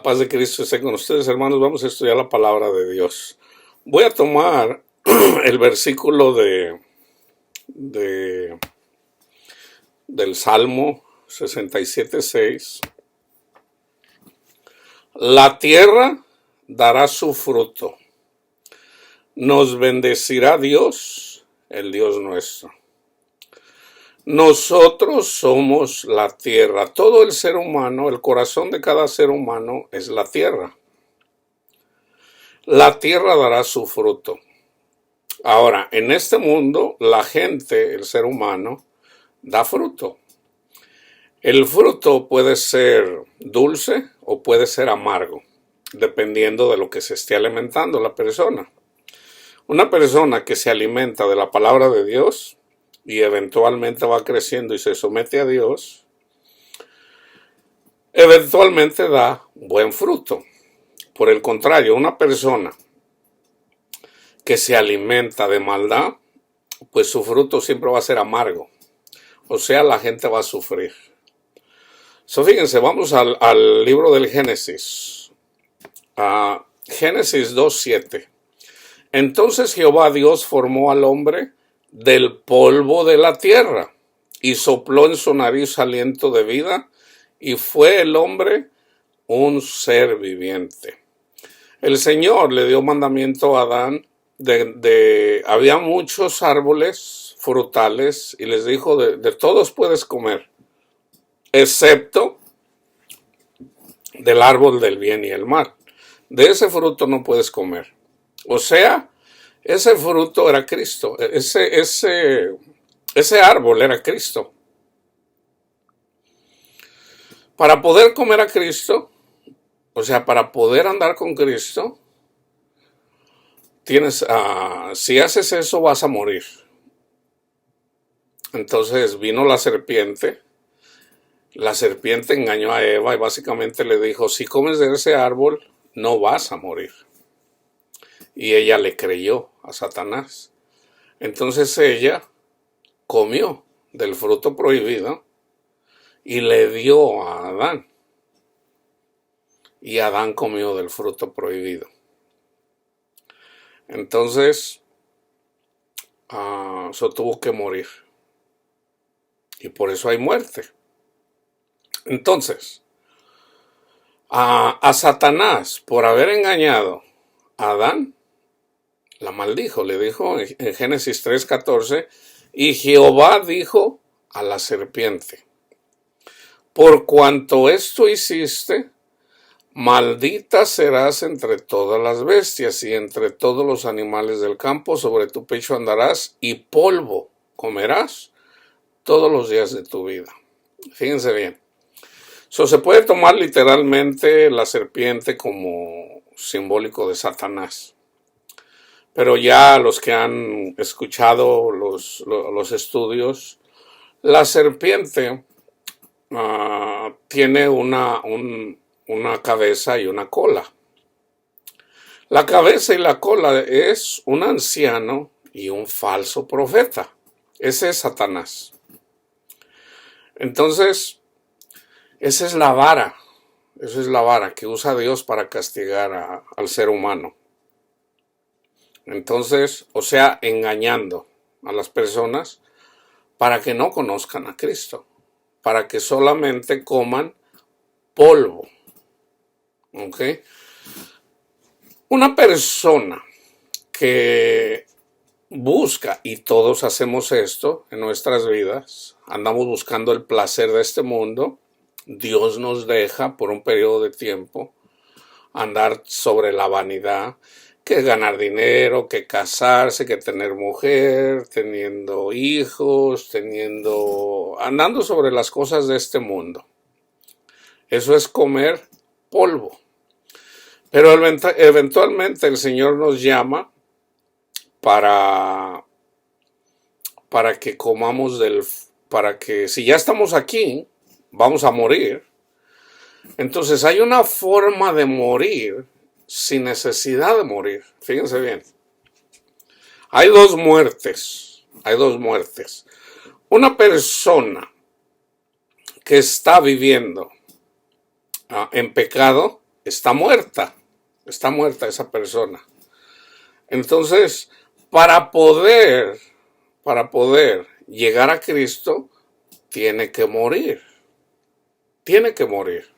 paz de Cristo esté con ustedes, hermanos. Vamos a estudiar la palabra de Dios. Voy a tomar el versículo del Salmo 67:6. La tierra dará su fruto. Nos bendecirá Dios, el Dios nuestro. Nosotros somos la tierra. Todo el ser humano, el corazón de cada ser humano es la tierra. La tierra dará su fruto. Ahora, en este mundo, la gente, el ser humano, da fruto. El fruto puede ser dulce o puede ser amargo, dependiendo de lo que se esté alimentando la persona. Una persona que se alimenta de la palabra de Dios y eventualmente va creciendo y se somete a Dios, eventualmente da buen fruto. Por el contrario, una persona que se alimenta de maldad, pues su fruto siempre va a ser amargo. O sea, la gente va a sufrir. Fíjense, vamos al libro del Génesis. Génesis 2:7. Entonces Jehová Dios formó al hombre del polvo de la tierra y sopló en su nariz aliento de vida, y fue el hombre un ser viviente. El Señor le dio mandamiento a Adán había muchos árboles frutales y les dijo, de todos puedes comer, excepto del árbol del bien y el mal. De ese fruto no puedes comer. O sea, ese fruto era Cristo. Ese árbol era Cristo. Para poder comer a Cristo, o sea, para poder andar con Cristo, si haces eso vas a morir. Entonces vino la serpiente engañó a Eva y básicamente le dijo, si comes de ese árbol, no vas a morir. Y ella le creyó a Satanás. Entonces ella comió del fruto prohibido y le dio a Adán. Y Adán comió del fruto prohibido. Entonces, tuvo que morir. Y por eso hay muerte. Entonces, a Satanás, por haber engañado a Adán, la maldijo. Le dijo en Génesis 3:14, y Jehová dijo a la serpiente, por cuanto esto hiciste, maldita serás entre todas las bestias y entre todos los animales del campo, sobre tu pecho andarás y polvo comerás todos los días de tu vida. Fíjense bien. Se puede tomar literalmente la serpiente como simbólico de Satanás. Pero ya los que han escuchado los estudios, la serpiente tiene una cabeza y una cola. La cabeza y la cola es un anciano y un falso profeta. Ese es Satanás. Entonces, esa es la vara que usa Dios para castigar al ser humano. Entonces, o sea, engañando a las personas para que no conozcan a Cristo, para que solamente coman polvo. ¿Ok? Una persona que busca, y todos hacemos esto en nuestras vidas, andamos buscando el placer de este mundo, Dios nos deja por un periodo de tiempo andar sobre la vanidad, que ganar dinero, que casarse, que tener mujer, teniendo hijos, andando sobre las cosas de este mundo. Eso es comer polvo. Pero eventualmente el Señor nos llama para que comamos para que si ya estamos aquí, vamos a morir. Entonces hay una forma de morir sin necesidad de morir. Fíjense bien. Hay dos muertes. Una persona que está viviendo en pecado, está muerta esa persona. Entonces, para poder llegar a Cristo, tiene que morir. Tiene que morir.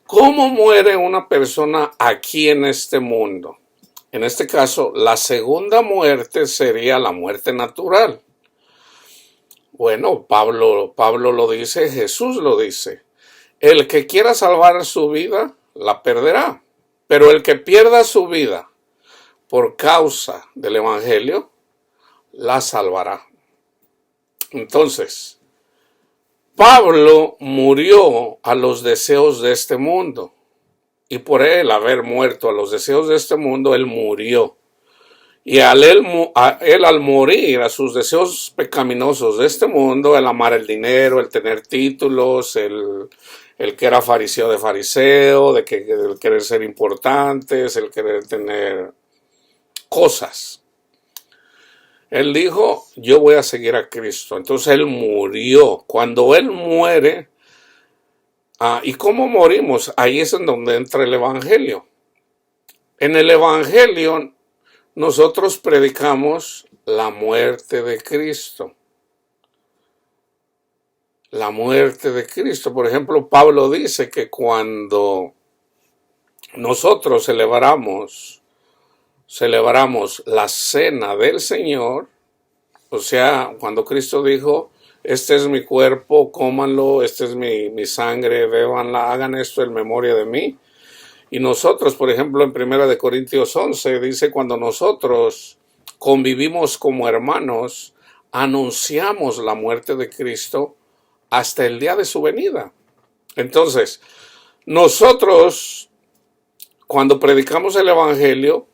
¿Cómo muere una persona aquí en este mundo? En este caso, la segunda muerte sería la muerte natural. Bueno, Pablo lo dice, Jesús lo dice. El que quiera salvar su vida, la perderá. Pero el que pierda su vida por causa del Evangelio, la salvará. Entonces, Pablo murió a los deseos de este mundo. Y por él haber muerto a los deseos de este mundo, él murió. Y él al morir a sus deseos pecaminosos de este mundo, el amar el dinero, el tener títulos, el que era fariseo de fariseo, el querer ser importantes, el querer tener cosas. Él dijo, yo voy a seguir a Cristo. Entonces él murió. Cuando él muere, ¿y cómo morimos? Ahí es en donde entra el Evangelio. En el Evangelio nosotros predicamos la muerte de Cristo. La muerte de Cristo. Por ejemplo, Pablo dice que cuando nosotros celebramos la cena del Señor, o sea, cuando Cristo dijo, este es mi cuerpo, cómanlo, este es mi sangre, bébanla, hagan esto en memoria de mí. Y nosotros, por ejemplo, en 1 Corintios 11, dice, cuando nosotros convivimos como hermanos, anunciamos la muerte de Cristo hasta el día de su venida. Entonces, nosotros, cuando predicamos el Evangelio,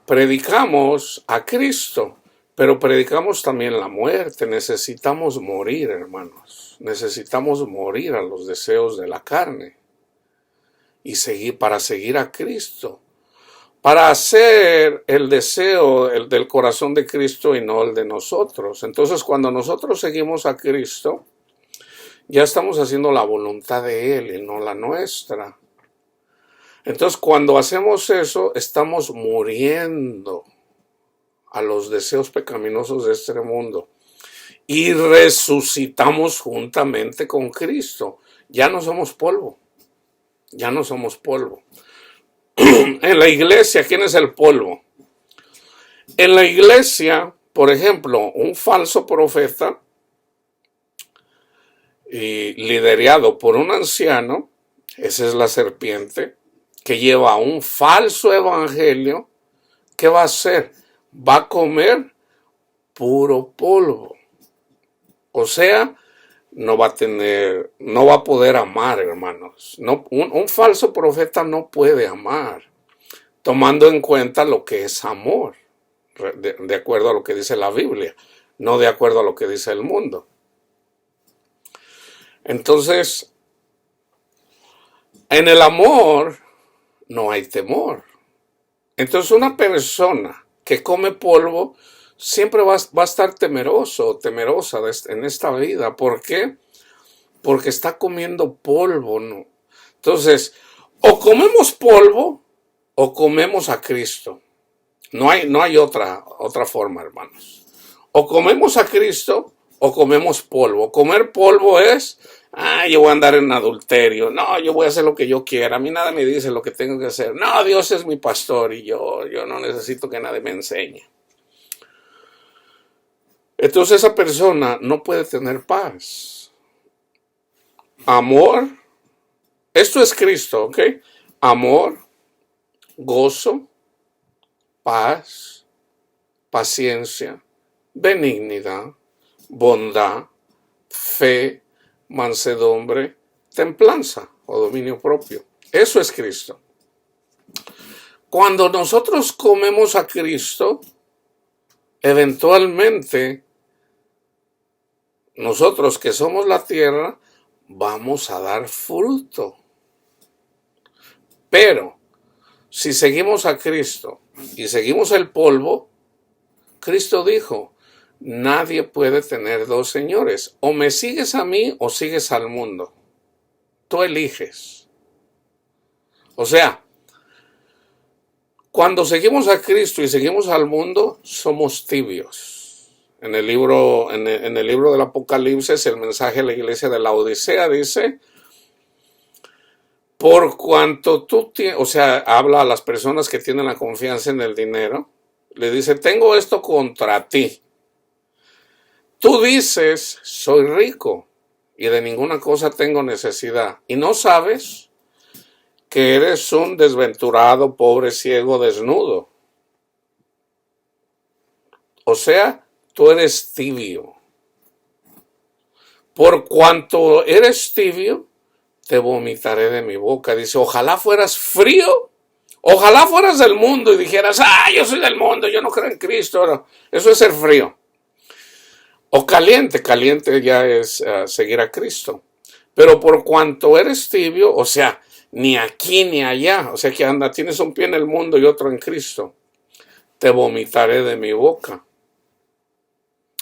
predicamos a Cristo, pero predicamos también la muerte. Necesitamos morir, hermanos. Necesitamos morir a los deseos de la carne. Y para seguir a Cristo, para hacer el deseo del corazón de Cristo y no el de nosotros. Entonces, cuando nosotros seguimos a Cristo, ya estamos haciendo la voluntad de Él y no la nuestra. Entonces, cuando hacemos eso, estamos muriendo a los deseos pecaminosos de este mundo y resucitamos juntamente con Cristo. Ya no somos polvo. Ya no somos polvo. En la iglesia, ¿quién es el polvo? En la iglesia, por ejemplo, un falso profeta y liderado por un anciano, esa es la serpiente, que lleva un falso evangelio, ¿qué va a hacer? Va a comer puro polvo. O sea, no va a poder amar, hermanos. No, un falso profeta no puede amar, tomando en cuenta lo que es amor, de acuerdo a lo que dice la Biblia, no de acuerdo a lo que dice el mundo. Entonces, en el amor no hay temor. Entonces, una persona que come polvo siempre va a estar temeroso o temerosa en esta vida. ¿Por qué? Porque está comiendo polvo, ¿no? Entonces, o comemos polvo o comemos a Cristo. No hay otra forma, hermanos. O comemos a Cristo o comemos polvo. Comer polvo es, yo voy a andar en adulterio. No, yo voy a hacer lo que yo quiera. A mí nada me dice lo que tengo que hacer. No, Dios es mi pastor y yo no necesito que nadie me enseñe. Entonces esa persona no puede tener paz. Amor, esto es Cristo, ¿ok? Amor, gozo, paz, paciencia, benignidad, bondad, fe, mansedumbre, templanza o dominio propio. Eso es Cristo. Cuando nosotros comemos a Cristo, eventualmente nosotros que somos la tierra vamos a dar fruto. Pero si seguimos a Cristo y seguimos el polvo, Cristo dijo, nadie puede tener dos señores. O me sigues a mí o sigues al mundo. Tú eliges. O sea, cuando seguimos a Cristo y seguimos al mundo, somos tibios. En el libro del Apocalipsis, el mensaje a la iglesia de la Odisea dice, por cuanto tú tienes, o sea, habla a las personas que tienen la confianza en el dinero, le dice, tengo esto contra ti. Tú dices, soy rico y de ninguna cosa tengo necesidad. Y no sabes que eres un desventurado, pobre, ciego, desnudo. O sea, tú eres tibio. Por cuanto eres tibio, te vomitaré de mi boca. Dice, ojalá fueras frío, ojalá fueras del mundo y dijeras, yo soy del mundo, yo no creo en Cristo. No, eso es ser frío. O caliente, caliente ya es seguir a Cristo. Pero por cuanto eres tibio, o sea, ni aquí ni allá, o sea que anda, tienes un pie en el mundo y otro en Cristo, te vomitaré de mi boca.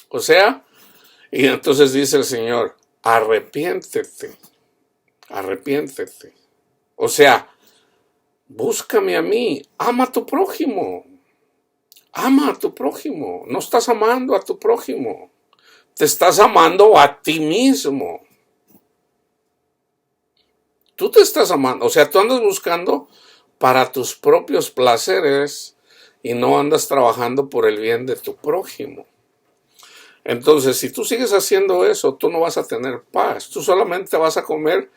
O sea, y entonces dice el Señor, arrepiéntete, arrepiéntete. O sea, búscame a mí, ama a tu prójimo, ama a tu prójimo, no estás amando a tu prójimo, te estás amando a ti mismo. Tú te estás amando, o sea, tú andas buscando para tus propios placeres y no andas trabajando por el bien de tu prójimo. Entonces, si tú sigues haciendo eso, tú no vas a tener paz, tú solamente vas a comer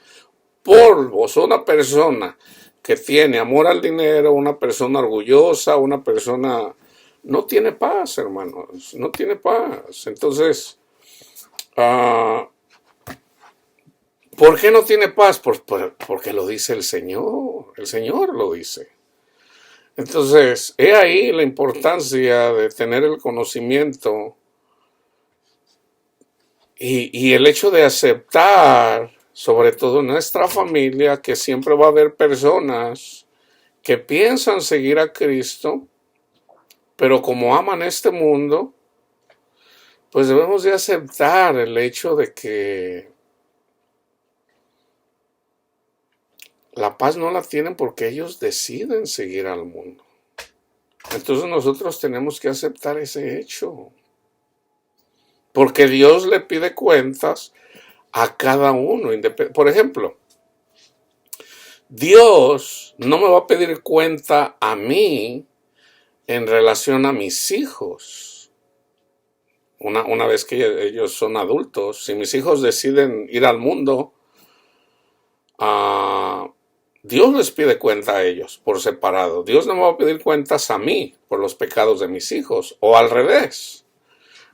polvos. Una persona que tiene amor al dinero, una persona orgullosa, una persona no tiene paz, hermanos, no tiene paz. Entonces, ¿por qué no tiene paz? Porque lo dice el Señor lo dice. Entonces, he ahí la importancia de tener el conocimiento y el hecho de aceptar, sobre todo en nuestra familia, que siempre va a haber personas que piensan seguir a Cristo, pero como aman este mundo, pues debemos de aceptar el hecho de que la paz no la tienen porque ellos deciden seguir al mundo. Entonces nosotros tenemos que aceptar ese hecho. Porque Dios le pide cuentas a cada uno. Por ejemplo, Dios no me va a pedir cuenta a mí en relación a mis hijos. Una vez que ellos son adultos, si mis hijos deciden ir al mundo, Dios les pide cuenta a ellos por separado. Dios no me va a pedir cuentas a mí por los pecados de mis hijos, o al revés.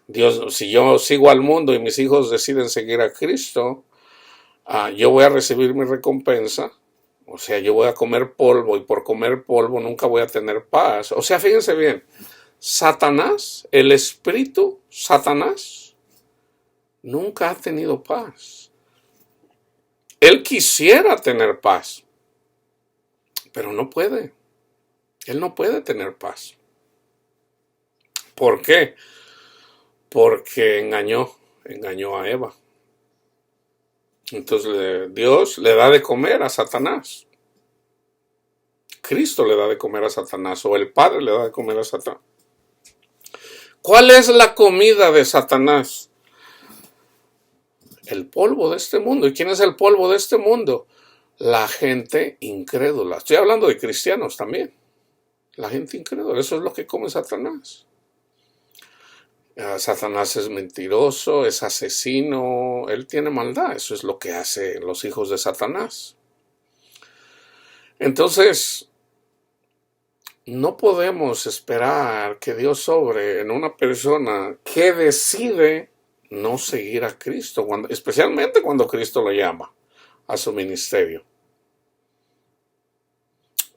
Dios, si yo sigo al mundo y mis hijos deciden seguir a Cristo, yo voy a recibir mi recompensa. O sea, yo voy a comer polvo y por comer polvo nunca voy a tener paz. O sea, fíjense bien, Satanás, el espíritu Satanás, nunca ha tenido paz. Él quisiera tener paz, pero no puede. Él no puede tener paz. ¿Por qué? Porque engañó a Eva. Entonces Dios le da de comer a Satanás. Cristo le da de comer a Satanás, o el Padre le da de comer a Satanás. ¿Cuál es la comida de Satanás? El polvo de este mundo. ¿Y quién es el polvo de este mundo? La gente incrédula. Estoy hablando de cristianos también. La gente incrédula. Eso es lo que come Satanás. Satanás es mentiroso, es asesino, él tiene maldad. Eso es lo que hacen los hijos de Satanás. Entonces, no podemos esperar que Dios obre en una persona que decide no seguir a Cristo, especialmente cuando Cristo lo llama a su ministerio.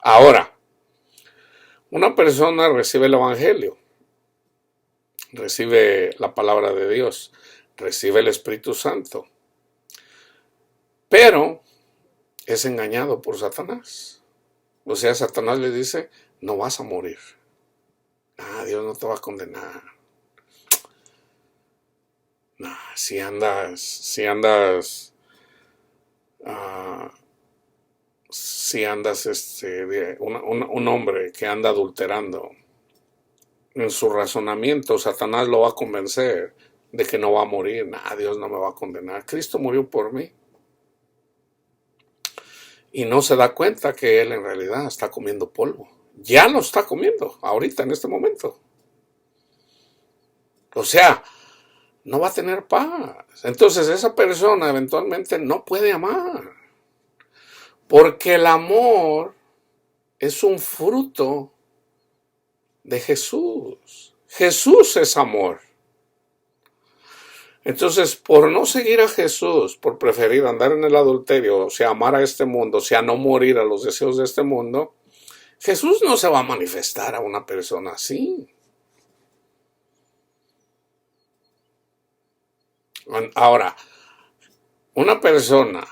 Ahora, una persona recibe el Evangelio, recibe la palabra de Dios, recibe el Espíritu Santo, pero es engañado por Satanás. O sea, Satanás le dice, no vas a morir. Dios no te va a condenar. Si andas si andas, un hombre que anda adulterando, en su razonamiento, Satanás lo va a convencer de que no va a morir. Nah, Dios no me va a condenar. Cristo murió por mí. Y no se da cuenta que él en realidad está comiendo polvo. Ya lo está comiendo, ahorita, en este momento. O sea, no va a tener paz. Entonces esa persona eventualmente no puede amar. Porque el amor es un fruto de Jesús. Jesús es amor. Entonces, por no seguir a Jesús, por preferir andar en el adulterio, o sea, amar a este mundo, o sea, no morir a los deseos de este mundo, Jesús no se va a manifestar a una persona así. Ahora, una persona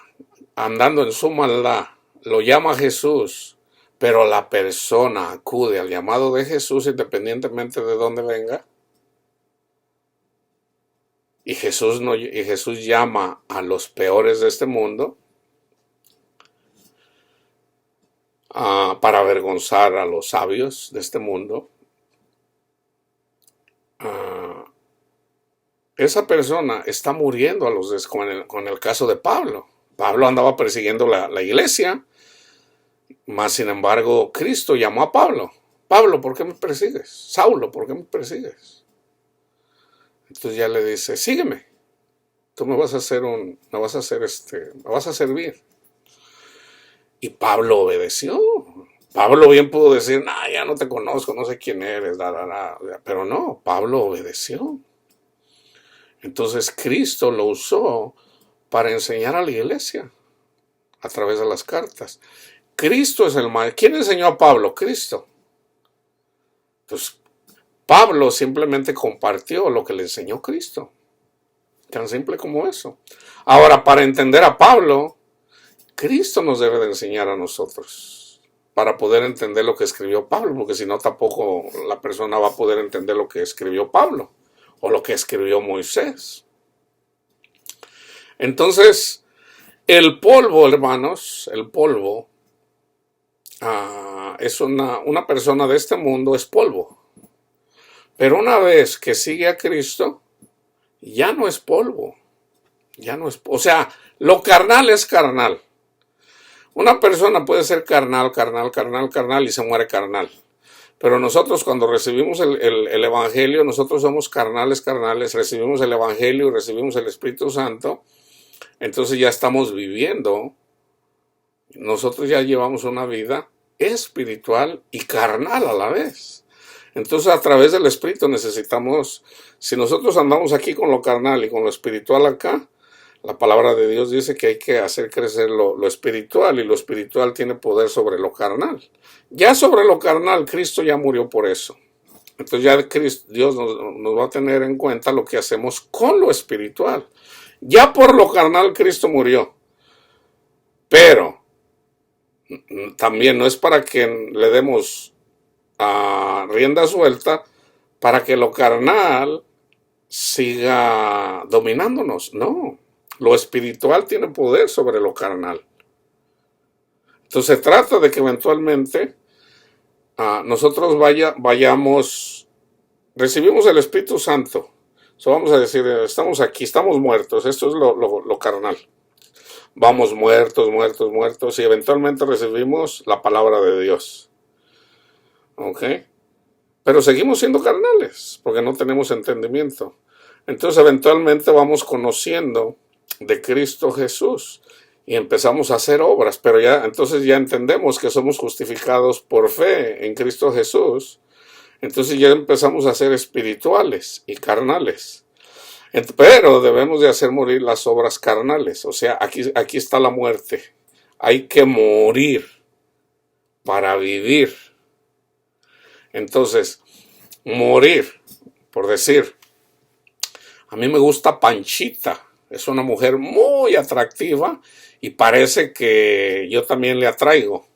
andando en su maldad lo llama a Jesús, pero la persona acude al llamado de Jesús independientemente de dónde venga. Y Jesús llama a los peores de este mundo para avergonzar a los sabios de este mundo. Esa persona está muriendo con el caso de Pablo. Pablo andaba persiguiendo la iglesia, mas sin embargo Cristo llamó a Pablo. Pablo, ¿por qué me persigues? Saulo, ¿por qué me persigues? Entonces ya le dice, sígueme. Tú me vas a servir. Y Pablo obedeció. Pablo bien pudo decir, nah, ya no te conozco, no sé quién eres, pero no, Pablo obedeció. Entonces Cristo lo usó para enseñar a la iglesia a través de las cartas. Cristo es el maestro. ¿Quién enseñó a Pablo? Cristo. Entonces, Pablo simplemente compartió lo que le enseñó Cristo. Tan simple como eso. Ahora, para entender a Pablo, Cristo nos debe de enseñar a nosotros para poder entender lo que escribió Pablo, porque si no tampoco la persona va a poder entender lo que escribió Pablo o lo que escribió Moisés. Entonces, el polvo, hermanos, el polvo es una persona de este mundo, es polvo. Pero una vez que sigue a Cristo, ya no es polvo. Ya no es, o sea, lo carnal es carnal. Una persona puede ser carnal y se muere carnal. Pero nosotros cuando recibimos el Evangelio, nosotros somos carnales, recibimos el Evangelio y recibimos el Espíritu Santo. Entonces ya estamos viviendo, nosotros ya llevamos una vida espiritual y carnal a la vez. Entonces a través del Espíritu necesitamos, si nosotros andamos aquí con lo carnal y con lo espiritual acá, la palabra de Dios dice que hay que hacer crecer lo espiritual, y lo espiritual tiene poder sobre lo carnal. Ya sobre lo carnal, Cristo ya murió por eso. Entonces ya Dios nos va a tener en cuenta lo que hacemos con lo espiritual. Ya por lo carnal Cristo murió. Pero también no es para que le demos rienda suelta para que lo carnal siga dominándonos. No. Lo espiritual tiene poder sobre lo carnal. Entonces se trata de que eventualmente nosotros recibimos el Espíritu Santo. Vamos a decir, estamos aquí, estamos muertos. Esto es lo carnal. Vamos muertos y eventualmente recibimos la palabra de Dios. ¿Ok? Pero seguimos siendo carnales porque no tenemos entendimiento. Entonces eventualmente vamos conociendo de Cristo Jesús y empezamos a hacer obras, pero entonces ya entendemos que somos justificados por fe en Cristo Jesús. Entonces ya empezamos a ser espirituales y carnales. Pero debemos de hacer morir las obras carnales. O sea, aquí está la muerte. Hay que morir para vivir. Entonces, morir, por decir, a mí me gusta Panchita. Es una mujer muy atractiva y parece que yo también le atraigo.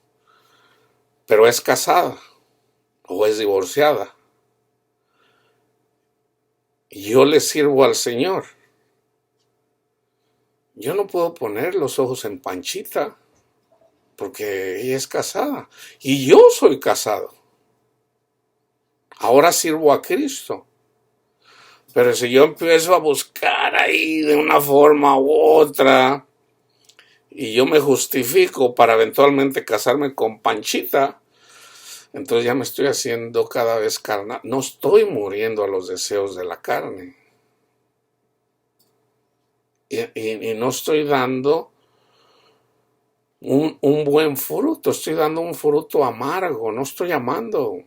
Pero es casada o es divorciada. Yo le sirvo al Señor. Yo no puedo poner los ojos en Panchita. porque ella es casada y yo soy casado. Ahora sirvo a Cristo. Pero si yo empiezo a buscar ahí de una forma u otra y yo me justifico para eventualmente casarme con Panchita, entonces ya me estoy haciendo cada vez carnal. No estoy muriendo a los deseos de la carne. Y no estoy dando un buen fruto, estoy dando un fruto amargo, no estoy amando.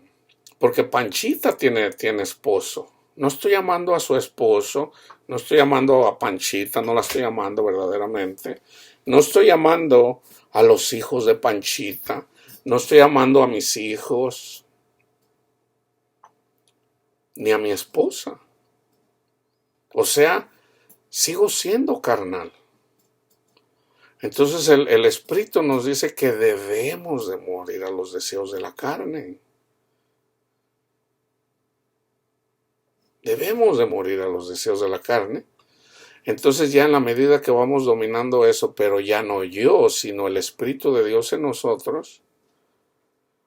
Porque Panchita tiene esposo. No estoy amando a su esposo, no estoy amando a Panchita, no la estoy amando verdaderamente. No estoy amando a los hijos de Panchita, no estoy amando a mis hijos, ni a mi esposa. O sea, sigo siendo carnal. Entonces el Espíritu nos dice que debemos de morir a los deseos de la carne. Debemos de morir a los deseos de la carne. Entonces ya en la medida que vamos dominando eso, pero ya no yo, sino el Espíritu de Dios en nosotros.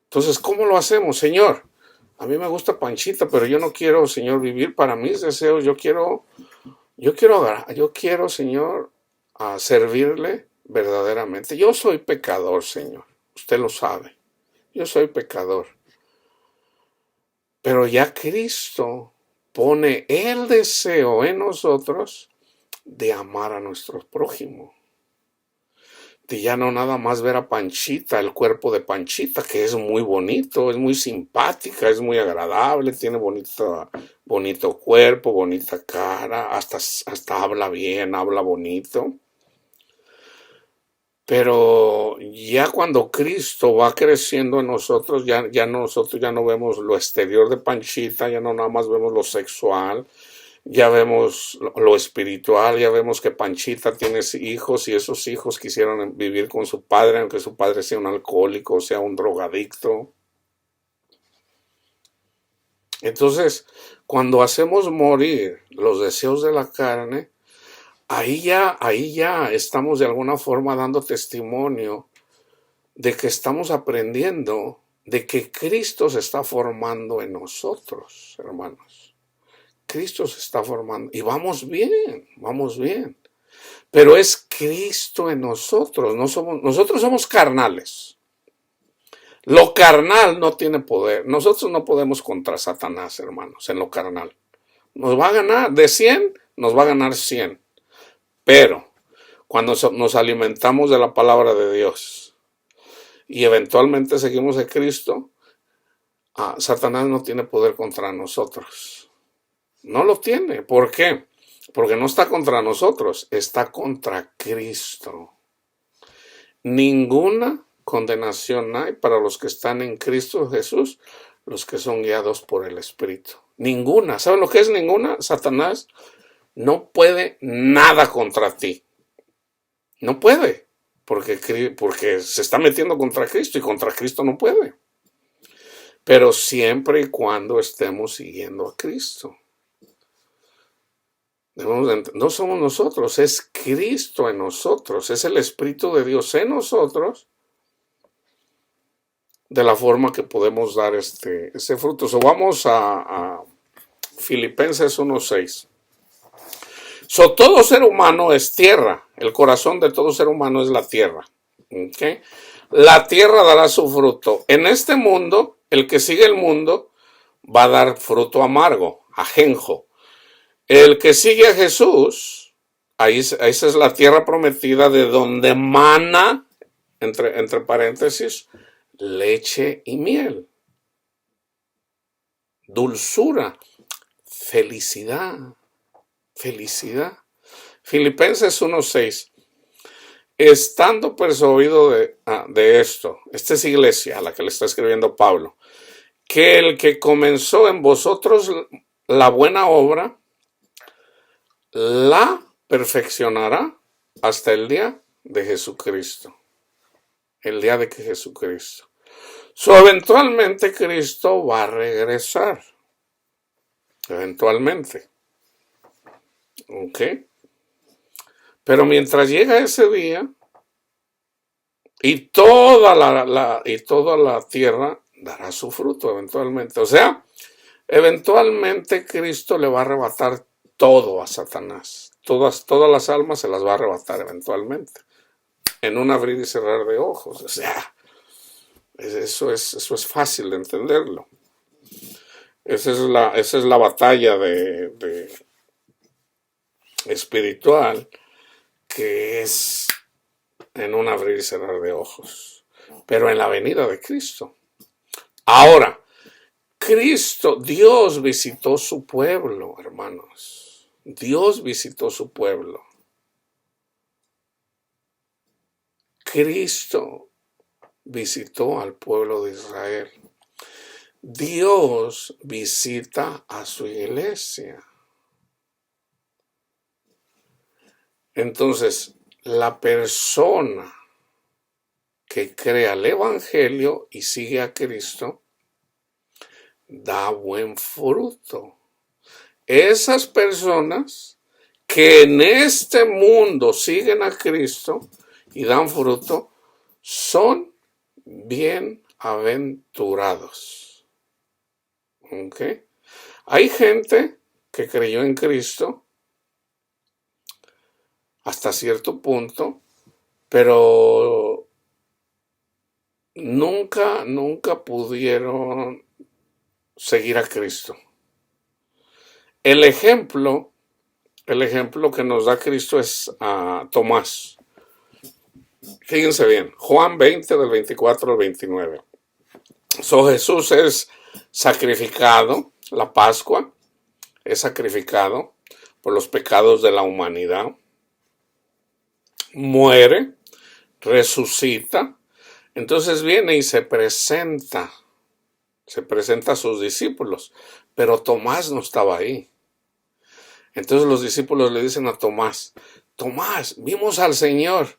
Entonces, ¿cómo lo hacemos, Señor? A mí me gusta Panchita, pero yo no quiero, Señor, vivir para mis deseos. Yo quiero, Señor, a servirle verdaderamente. Yo soy pecador, Señor. Usted lo sabe. Yo soy pecador. Pero ya Cristo pone el deseo en nosotros de amar a nuestro prójimo. De ya no nada más ver a Panchita, el cuerpo de Panchita, que es muy bonito, es muy simpática, es muy agradable, tiene bonito cuerpo, bonita cara, hasta habla bien, habla bonito. Pero ya cuando Cristo va creciendo en nosotros, nosotros ya no vemos lo exterior de Panchita, ya no nada más vemos lo sexual, ya vemos lo espiritual, ya vemos que Panchita tiene hijos y esos hijos quisieron vivir con su padre, aunque su padre sea un alcohólico o sea un drogadicto. Entonces, cuando hacemos morir los deseos de la carne, ahí ya estamos de alguna forma dando testimonio de que estamos aprendiendo de que Cristo se está formando en nosotros, hermanos. Cristo se está formando y vamos bien. Pero es Cristo en nosotros, nosotros somos carnales. Lo carnal no tiene poder. Nosotros no podemos contra Satanás, hermanos, en lo carnal. Nos va a ganar, de 100, nos va a ganar 100. Pero cuando nos alimentamos de la palabra de Dios y eventualmente seguimos a Cristo, Satanás no tiene poder contra nosotros. No lo tiene. ¿Por qué? Porque no está contra nosotros, está contra Cristo. Ninguna condenación hay para los que están en Cristo Jesús, los que son guiados por el Espíritu. Ninguna. ¿Saben lo que es ninguna? Satanás no puede nada contra ti. No puede, porque se está metiendo contra Cristo y contra Cristo no puede. Pero siempre y cuando estemos siguiendo a Cristo. No somos nosotros, es Cristo en nosotros, es el Espíritu de Dios en nosotros, de la forma que podemos dar ese fruto. Vamos a Filipenses 1:6. Todo ser humano es tierra, el corazón de todo ser humano es la tierra. ¿Okay? La tierra dará su fruto. En este mundo, el que sigue el mundo va a dar fruto amargo, ajenjo. El que sigue a Jesús, esa es la tierra prometida de donde mana, entre paréntesis, leche y miel. Dulzura, felicidad. Filipenses 1:6. Estando persuadido de esto, esta es iglesia a la que le está escribiendo Pablo, que el que comenzó en vosotros la buena obra, la perfeccionará hasta el día de Jesucristo. El día de que Jesucristo. Eventualmente Cristo va a regresar. Eventualmente. ¿Ok? Pero mientras llega ese día, y toda la tierra dará su fruto eventualmente. O sea, eventualmente Cristo le va a arrebatar todo a Satanás. Todas las almas se las va a arrebatar eventualmente, en un abrir y cerrar de ojos. O sea, eso es fácil de entenderlo. Esa es la batalla espiritual, que es en un abrir y cerrar de ojos, pero en la venida de Cristo. Ahora, Dios visitó su pueblo, hermanos. Dios visitó su pueblo. Cristo visitó al pueblo de Israel. Dios visita a su iglesia. Entonces, la persona que crea el Evangelio y sigue a Cristo da buen fruto. Esas personas que en este mundo siguen a Cristo y dan fruto son bienaventurados. ¿Ok? Hay gente que creyó en Cristo hasta cierto punto, pero nunca pudieron seguir a Cristo. El ejemplo que nos da Cristo es a Tomás. Fíjense bien, Juan 20 del 24 al 29. Jesús es sacrificado, la Pascua es sacrificado por los pecados de la humanidad, muere, resucita, entonces viene y se presenta a sus discípulos, pero Tomás no estaba ahí. Entonces los discípulos le dicen a Tomás, vimos al Señor.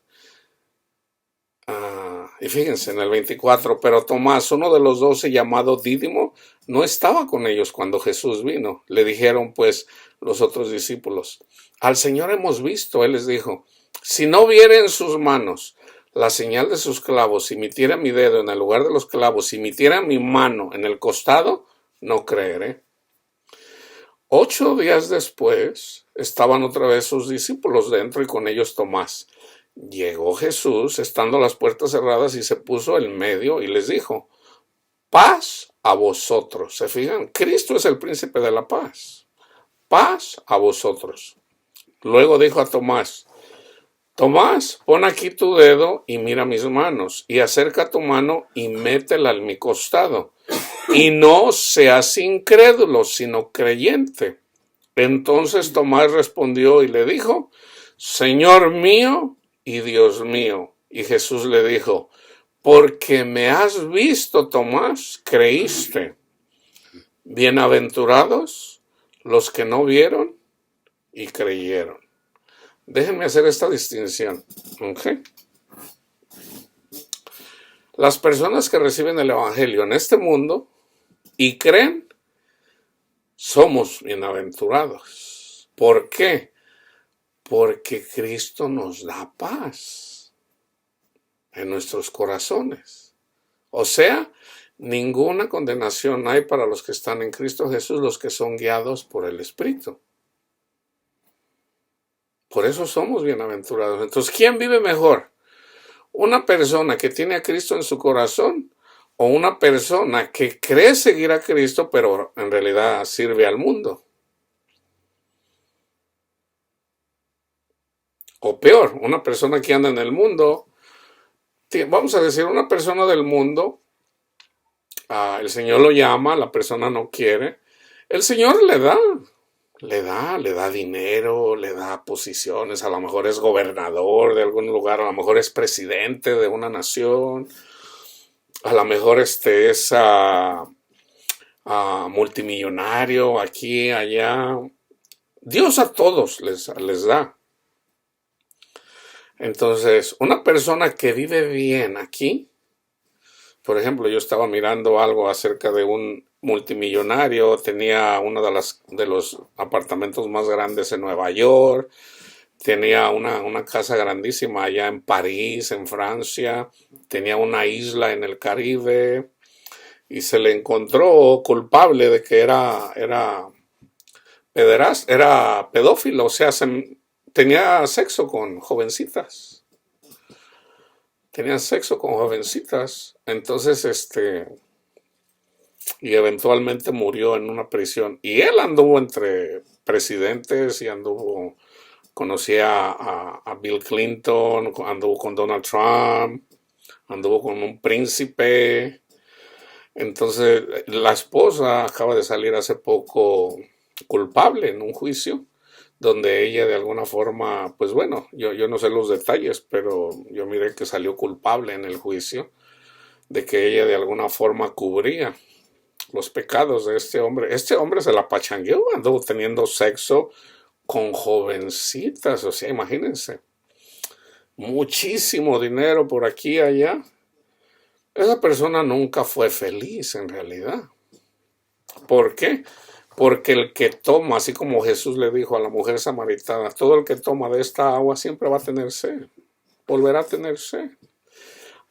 Y fíjense en el 24, pero Tomás, uno de los 12 llamado Dídimo, no estaba con ellos cuando Jesús vino. Le dijeron pues los otros discípulos, al Señor hemos visto. Él les dijo, si no viere en sus manos la señal de sus clavos, si metiera mi dedo en el lugar de los clavos, si metiera mi mano en el costado, no creeré. 8 días después estaban otra vez sus discípulos dentro y con ellos Tomás. Llegó Jesús, estando las puertas cerradas, y se puso en medio y les dijo, paz a vosotros. ¿Se fijan? Cristo es el príncipe de la paz. Paz a vosotros. Luego dijo a Tomás, pon aquí tu dedo y mira mis manos, y acerca tu mano y métela en mi costado, y no seas incrédulo, sino creyente. Entonces Tomás respondió y le dijo, Señor mío y Dios mío. Y Jesús le dijo, porque me has visto, Tomás, creíste. Bienaventurados los que no vieron y creyeron. Déjenme hacer esta distinción. ¿Okay? Las personas que reciben el Evangelio en este mundo y creen, somos bienaventurados. ¿Por qué? Porque Cristo nos da paz en nuestros corazones. O sea, ninguna condenación hay para los que están en Cristo Jesús, los que son guiados por el Espíritu. Por eso somos bienaventurados. Entonces, ¿quién vive mejor? ¿Una persona que tiene a Cristo en su corazón o una persona que cree seguir a Cristo pero en realidad sirve al mundo? O peor, una persona que anda en el mundo, vamos a decir, una persona del mundo, el Señor lo llama, la persona no quiere, el Señor le da dinero, le da posiciones, a lo mejor es gobernador de algún lugar, a lo mejor es presidente de una nación, a lo mejor es multimillonario aquí, allá. Dios a todos les da. Entonces, una persona que vive bien aquí, por ejemplo, yo estaba mirando algo acerca de un multimillonario, tenía uno de los apartamentos más grandes en Nueva York, tenía una casa grandísima allá en París, en Francia, tenía una isla en el Caribe y se le encontró culpable de que era pedófilo, o sea, tenía sexo con jovencitas, tenía sexo con jovencitas, entonces y eventualmente murió en una prisión. Y él anduvo entre presidentes y conocía a Bill Clinton, anduvo con Donald Trump, anduvo con un príncipe. Entonces, la esposa acaba de salir hace poco culpable en un juicio donde ella de alguna forma, pues bueno, yo no sé los detalles, pero yo miré que salió culpable en el juicio de que ella de alguna forma cubría los pecados de este hombre. Este hombre se la pachangueó, anduvo teniendo sexo con jovencitas, o sea, imagínense, muchísimo dinero por aquí y allá. Esa persona nunca fue feliz en realidad. ¿Por qué? Porque el que toma, así como Jesús le dijo a la mujer samaritana, todo el que toma de esta agua siempre va a tener sed, volverá a tener sed.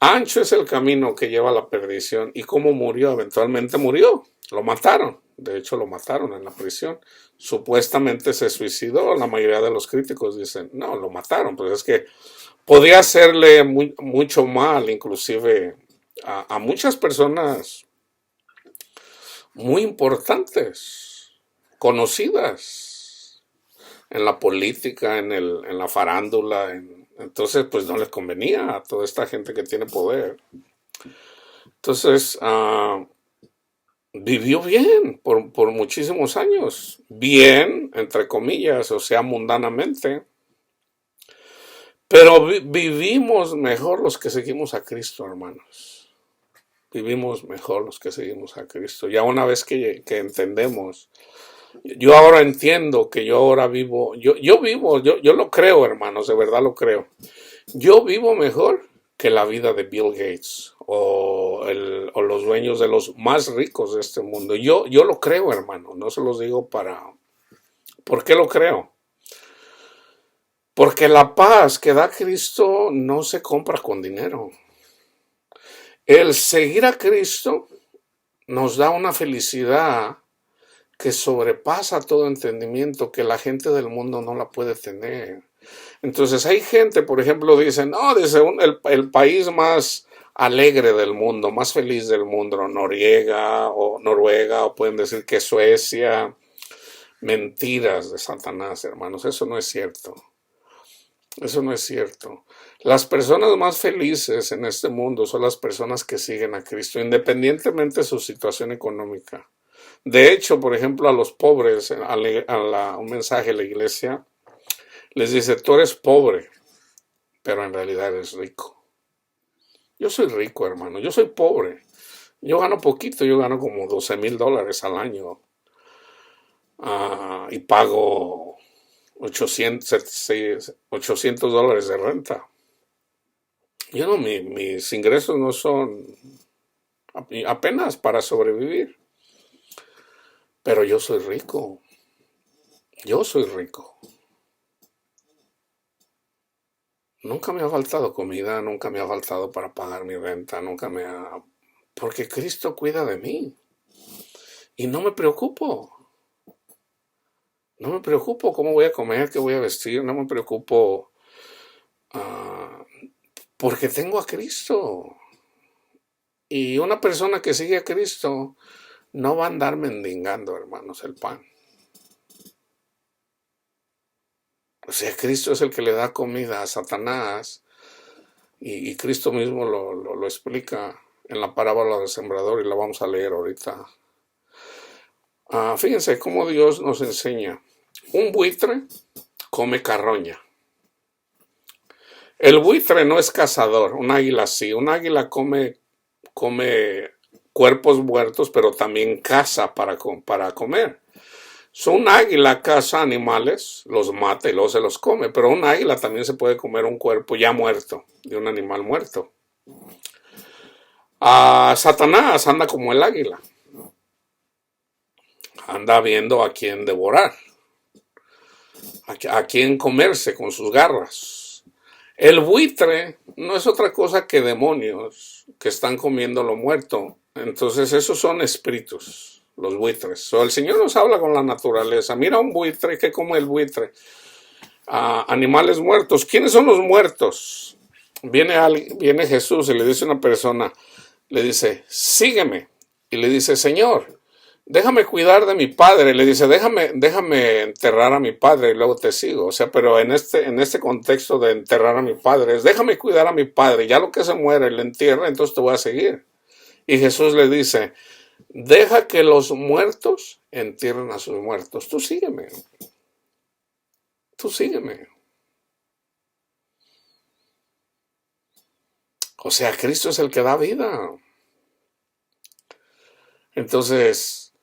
Ancho es el camino que lleva a la perdición. ¿Y cómo murió? Eventualmente murió. Lo mataron. De hecho, lo mataron en la prisión. Supuestamente se suicidó. La mayoría de los críticos dicen, no, lo mataron. Pues es que podía hacerle mucho mal, inclusive a muchas personas muy importantes, conocidas en la política, en la farándula. Entonces, pues no les convenía a toda esta gente que tiene poder. Entonces, vivió bien por muchísimos años. Bien, entre comillas, o sea, mundanamente. Pero vivimos mejor los que seguimos a Cristo, hermanos. Vivimos mejor los que seguimos a Cristo. Ya una vez que entendemos, yo ahora entiendo que yo ahora vivo, yo lo creo, hermanos, de verdad lo creo. Yo vivo mejor que la vida de Bill Gates o los dueños de los más ricos de este mundo. Yo lo creo, hermano, no se los digo ¿Por qué lo creo? Porque la paz que da Cristo no se compra con dinero. El seguir a Cristo nos da una felicidad que sobrepasa todo entendimiento, que la gente del mundo no la puede tener. Entonces hay gente, por ejemplo, dicen, no, dice el país más alegre del mundo, más feliz del mundo, Noruega, o pueden decir que Suecia. Mentiras de Satanás, hermanos, eso no es cierto. Eso no es cierto. Las personas más felices en este mundo son las personas que siguen a Cristo, independientemente de su situación económica. De hecho, por ejemplo, a los pobres, un mensaje a la iglesia, les dice, tú eres pobre, pero en realidad eres rico. Yo soy rico, hermano, yo soy pobre. Yo gano poquito, yo gano como $12,000 al año. Y pago $800 de renta. Mis ingresos no son apenas para sobrevivir. Pero yo soy rico. Yo soy rico. Nunca me ha faltado comida, nunca me ha faltado para pagar mi renta, porque Cristo cuida de mí. Y no me preocupo. No me preocupo cómo voy a comer, qué voy a vestir, no me preocupo porque tengo a Cristo. Y una persona que sigue a Cristo no va a andar mendigando, hermanos, el pan. O sea, Cristo es el que le da comida a Satanás y Cristo mismo lo explica en la parábola del sembrador y la vamos a leer ahorita. Fíjense cómo Dios nos enseña. Un buitre come carroña. El buitre no es cazador, un águila sí. Un águila come cuerpos muertos, pero también caza para comer. Un águila caza animales, los mata y luego se los come, pero un águila también se puede comer un cuerpo ya muerto, de un animal muerto. Satanás anda como el águila. Anda viendo a quién devorar. a quien comerse con sus garras. El buitre no es otra cosa que demonios que están comiendo lo muerto. Entonces esos son espíritus, los buitres. El Señor nos habla con la naturaleza. Mira un buitre, ¿qué come el buitre? Animales muertos. ¿Quiénes son los muertos? Viene Jesús y le dice a una persona, le dice, sígueme. Y le dice, Señor, déjame cuidar de mi padre. Le dice, déjame enterrar a mi padre y luego te sigo. O sea, pero en este contexto de enterrar a mi padre, es déjame cuidar a mi padre. Ya lo que se muere, le entierra, entonces te voy a seguir. Y Jesús le dice, deja que los muertos entierren a sus muertos. Tú sígueme. Tú sígueme. O sea, Cristo es el que da vida. Entonces,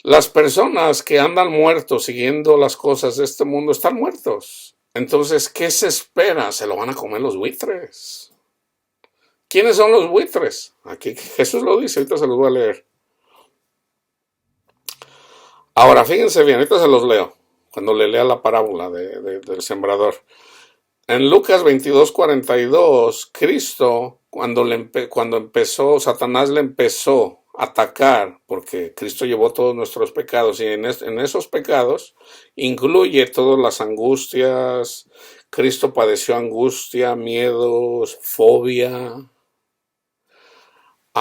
las personas que andan muertos siguiendo las cosas de este mundo están muertos. Entonces, ¿qué se espera? Se lo van a comer los buitres. ¿Quiénes son los buitres? Aquí Jesús lo dice, ahorita se los voy a leer. Ahora, fíjense bien, ahorita se los leo, cuando le lea la parábola del sembrador. En Lucas 22:42, Cristo, cuando empezó, Satanás le empezó a atacar, porque Cristo llevó todos nuestros pecados, y en esos pecados incluye todas las angustias. Cristo padeció angustia, miedos, fobia,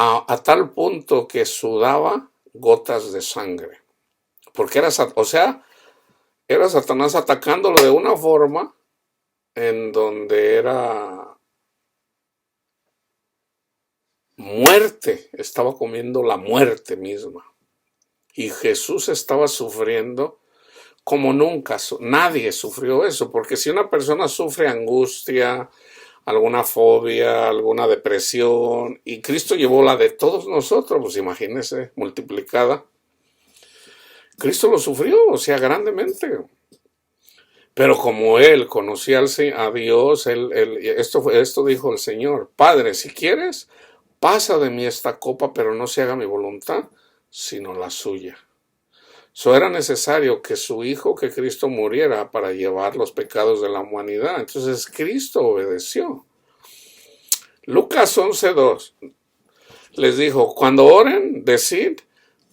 a tal punto que sudaba gotas de sangre. Porque era Satanás atacándolo de una forma en donde era muerte, estaba comiendo la muerte misma. Y Jesús estaba sufriendo como nunca, nadie sufrió eso, porque si una persona sufre angustia, alguna fobia, alguna depresión, y Cristo llevó la de todos nosotros, pues imagínense, multiplicada. Cristo lo sufrió, o sea, grandemente. Pero como él conocía a Dios, esto dijo el Señor, Padre, si quieres, pasa de mí esta copa, pero no se haga mi voluntad, sino la suya. Era necesario que su Hijo, que Cristo, muriera para llevar los pecados de la humanidad. Entonces Cristo obedeció. Lucas 11:2 les dijo, cuando oren, decid,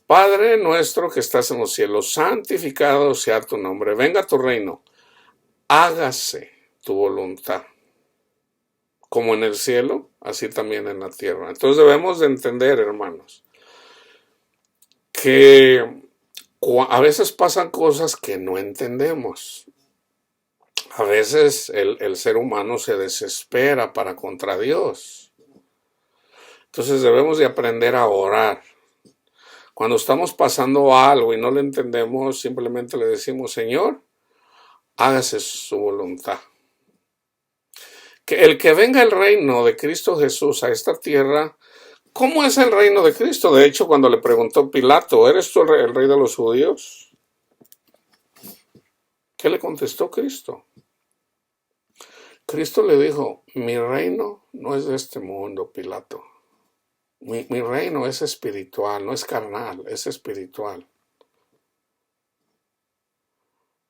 Padre nuestro que estás en los cielos, santificado sea tu nombre, venga tu reino. Hágase tu voluntad, como en el cielo, así también en la tierra. Entonces debemos de entender, hermanos, que a veces pasan cosas que no entendemos. A veces el ser humano se desespera para contra Dios. Entonces debemos de aprender a orar. Cuando estamos pasando algo y no lo entendemos, simplemente le decimos, Señor, hágase su voluntad. Que venga el reino de Cristo Jesús a esta tierra. ¿Cómo es el reino de Cristo? De hecho, cuando le preguntó Pilato, ¿eres tú el rey de los judíos? ¿Qué le contestó Cristo? Cristo le dijo, mi reino no es de este mundo, Pilato. Mi reino es espiritual, no es carnal, es espiritual.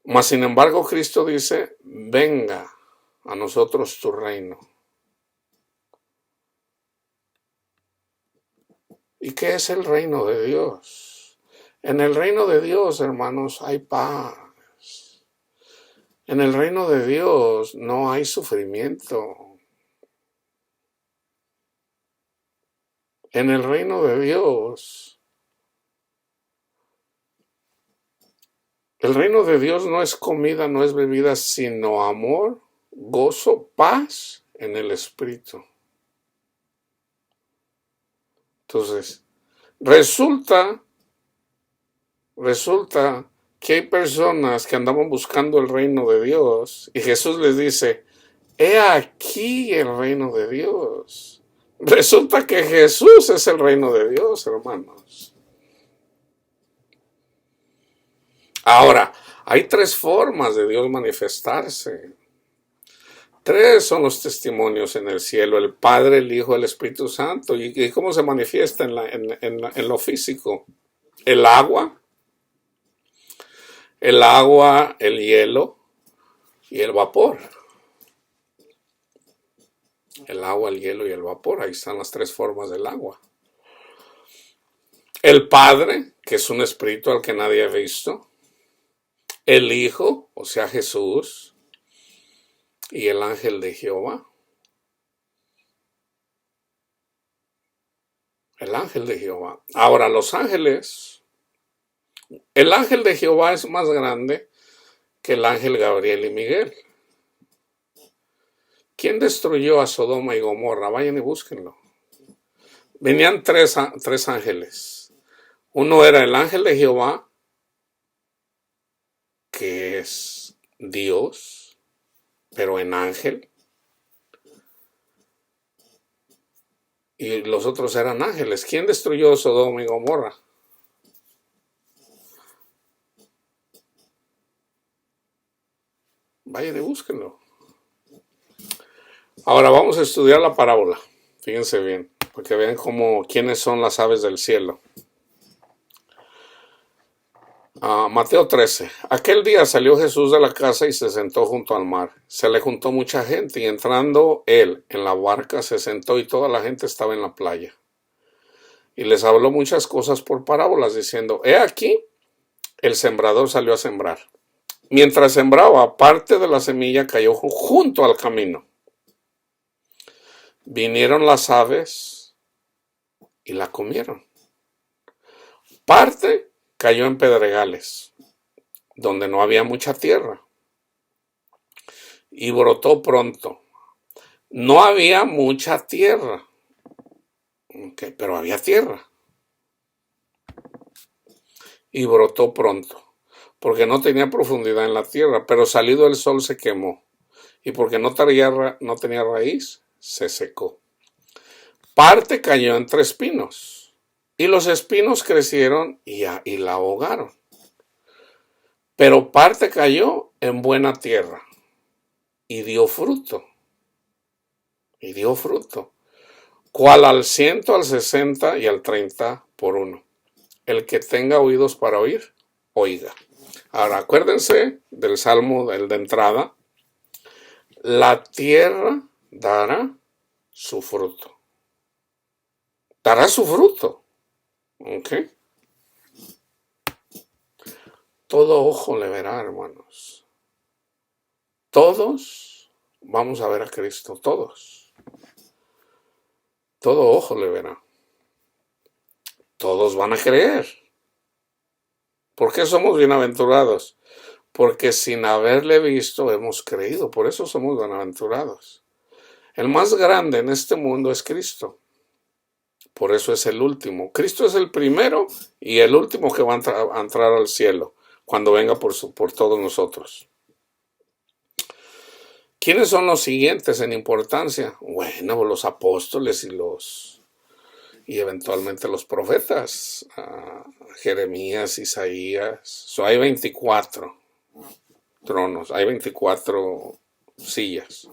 Mas sin embargo, Cristo dice, venga a nosotros tu reino. ¿Y qué es el reino de Dios? En el reino de Dios, hermanos, hay paz. En el reino de Dios no hay sufrimiento. En el reino de Dios, el reino de Dios no es comida, no es bebida, sino amor, gozo, paz en el Espíritu. Entonces, resulta que hay personas que andaban buscando el reino de Dios y Jesús les dice, he aquí el reino de Dios. Resulta que Jesús es el reino de Dios, hermanos. Ahora, hay tres formas de Dios manifestarse. Tres son los testimonios en el cielo, el Padre, el Hijo, el Espíritu Santo. ¿Y cómo se manifiesta en lo físico? El agua, el agua, el hielo y el vapor. El agua, el hielo y el vapor, ahí están las tres formas del agua. El Padre, que es un espíritu al que nadie ha visto. El Hijo, o sea Jesús, y el ángel de Jehová. El ángel de Jehová. Ahora, los ángeles, el ángel de Jehová es más grande que el ángel Gabriel y Miguel. ¿Quién destruyó a Sodoma y Gomorra? Vayan y búsquenlo. Venían tres ángeles. Uno era el ángel de Jehová, que es Dios, pero en ángel. Y los otros eran ángeles. ¿Quién destruyó Sodoma y Gomorra? Vayan y búsquenlo. Ahora vamos a estudiar la parábola. Fíjense bien, porque vean quiénes son las aves del cielo. Mateo 13. Aquel día salió Jesús de la casa y se sentó junto al mar. Se le juntó mucha gente y entrando él en la barca se sentó y toda la gente estaba en la playa. Y les habló muchas cosas por parábolas diciendo, he aquí, el sembrador salió a sembrar. Mientras sembraba, parte de la semilla cayó junto al camino. Vinieron las aves y la comieron. Parte cayó en pedregales, donde no había mucha tierra, y brotó pronto. No había mucha tierra, pero había tierra. Y brotó pronto, porque no tenía profundidad en la tierra, pero salido el sol se quemó, y porque no tenía raíz, se secó. Parte cayó entre espinos, y los espinos crecieron y la ahogaron. Pero parte cayó en buena tierra, y dio fruto. Y dio fruto. Cual al 100, al 60 y al 30 por uno. El que tenga oídos para oír, oiga. Ahora, acuérdense del salmo de entrada. La tierra dará su fruto. Dará su fruto. ¿Ok? Todo ojo le verá, hermanos. Todos vamos a ver a Cristo, todos. Todo ojo le verá. Todos van a creer. ¿Por qué somos bienaventurados? Porque sin haberle visto hemos creído. Por eso somos bienaventurados. El más grande en este mundo es Cristo. Por eso es el último. Cristo es el primero y el último que va a entrar al cielo cuando venga por todos nosotros. ¿Quiénes son los siguientes en importancia? Bueno, los apóstoles y eventualmente los profetas. Jeremías, Isaías. Hay 24 tronos, hay 24 sillas.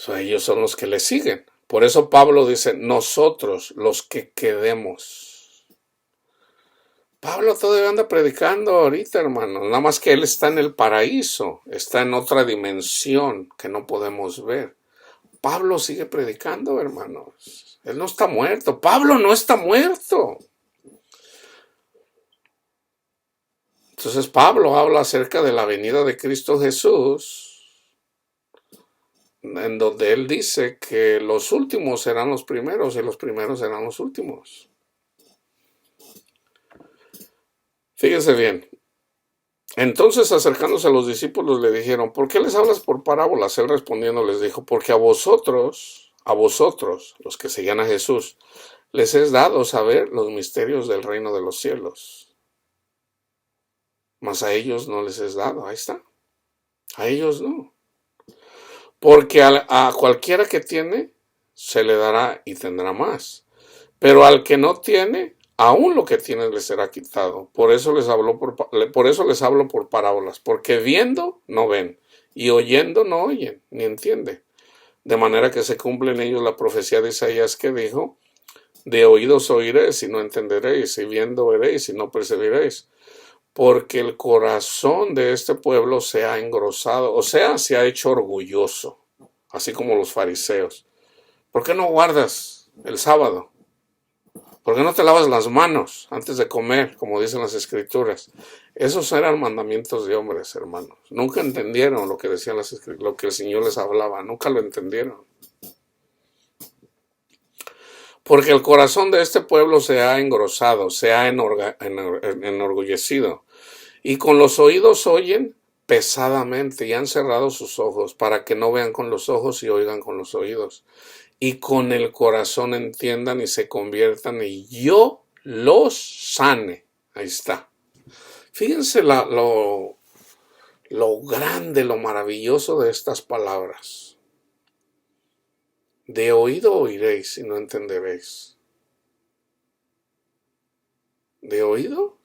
Ellos son los que le siguen. Por eso Pablo dice, nosotros los que quedemos. Pablo todavía anda predicando ahorita, hermano. Nada más que él está en el paraíso, está en otra dimensión que no podemos ver. Pablo sigue predicando, hermanos. Él no está muerto. Pablo no está muerto. Entonces Pablo habla acerca de la venida de Cristo Jesús, en donde él dice que los últimos serán los primeros y los primeros serán los últimos. Fíjense bien. Entonces, acercándose a los discípulos, le dijeron, ¿por qué les hablas por parábolas? Él respondiendo les dijo, porque a vosotros, los que seguían a Jesús, les es dado saber los misterios del reino de los cielos. Mas a ellos no les es dado. Ahí está. A ellos no. Porque a cualquiera que tiene, se le dará y tendrá más. Pero al que no tiene, aún lo que tiene le será quitado. Por eso les hablo por parábolas. Porque viendo, no ven. Y oyendo, no oyen, ni entienden. De manera que se cumple en ellos la profecía de Isaías que dijo, de oídos oiréis y no entenderéis, y viendo veréis y no percibiréis. porque el corazón de este pueblo se ha engrosado, o sea, se ha hecho orgulloso, así como los fariseos. ¿Por qué no guardas el sábado? ¿Por qué no te lavas las manos antes de comer, como dicen las escrituras? Esos eran mandamientos de hombres, hermanos. Nunca entendieron lo que decían las escrituras, lo que el Señor les hablaba. Nunca lo entendieron. Porque el corazón de este pueblo se ha engrosado, se ha enorgullecido. Y con los oídos oyen pesadamente y han cerrado sus ojos para que no vean con los ojos y oigan con los oídos. Y con el corazón entiendan y se conviertan y yo los sane. Ahí está. Fíjense lo grande, lo maravilloso de estas palabras. De oído oiréis y no entenderéis. ¿De oído?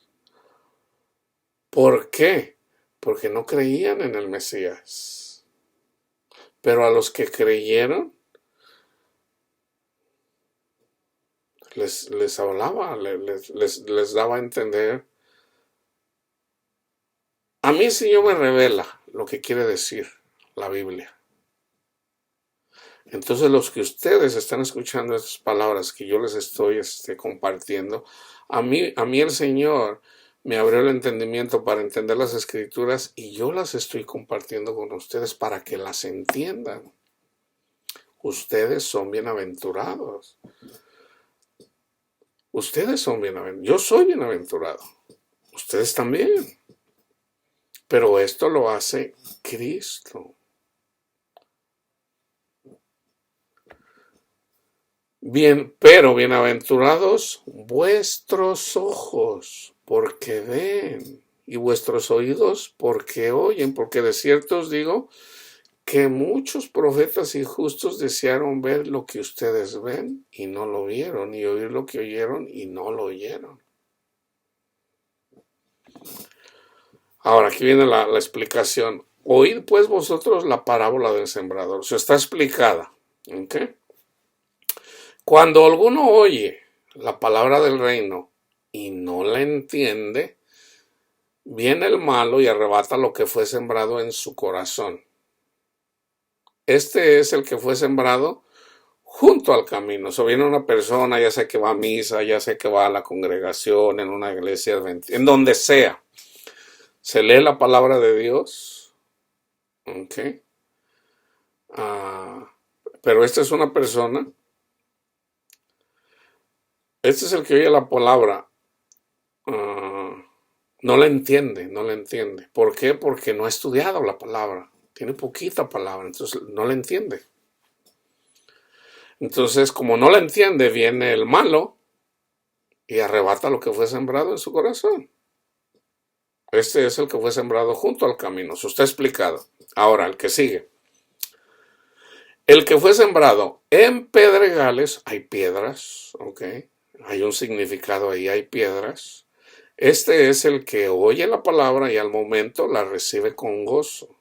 ¿Por qué? Porque no creían en el Mesías. Pero a los que creyeron, les hablaba, les daba a entender. A mí el Señor me revela lo que quiere decir la Biblia. Entonces los que ustedes están escuchando estas palabras que yo les estoy compartiendo, a mí el Señor me abrió el entendimiento para entender las escrituras y yo las estoy compartiendo con ustedes para que las entiendan. Ustedes son bienaventurados. Ustedes son bienaventurados. Yo soy bienaventurado. Ustedes también. Pero esto lo hace Cristo. Bien, pero bienaventurados vuestros ojos, porque ven, y vuestros oídos, porque oyen, porque de cierto os digo que muchos profetas y justos desearon ver lo que ustedes ven y no lo vieron, y oír lo que oyeron y no lo oyeron. Ahora, aquí viene la explicación. Oíd pues vosotros la parábola del sembrador. Eso está explicada. ¿Ok? Cuando alguno oye la palabra del reino y no la entiende, viene el malo y arrebata lo que fue sembrado en su corazón. Este es el que fue sembrado junto al camino. O viene una persona, ya sea que va a misa, ya sea que va a la congregación, en una iglesia, en donde sea. Se lee la palabra de Dios. ¿Ok? Pero esta es una persona. Este es el que oye la palabra. No la entiende, no la entiende. ¿Por qué? Porque no ha estudiado la palabra. Tiene poquita palabra, entonces no la entiende. Entonces, como no la entiende, viene el malo y arrebata lo que fue sembrado en su corazón. Este es el que fue sembrado junto al camino. Eso está explicado. Ahora, el que sigue. El que fue sembrado en pedregales, hay piedras, ¿ok? Hay un significado ahí, hay piedras. Este es el que oye la palabra y al momento la recibe con gozo.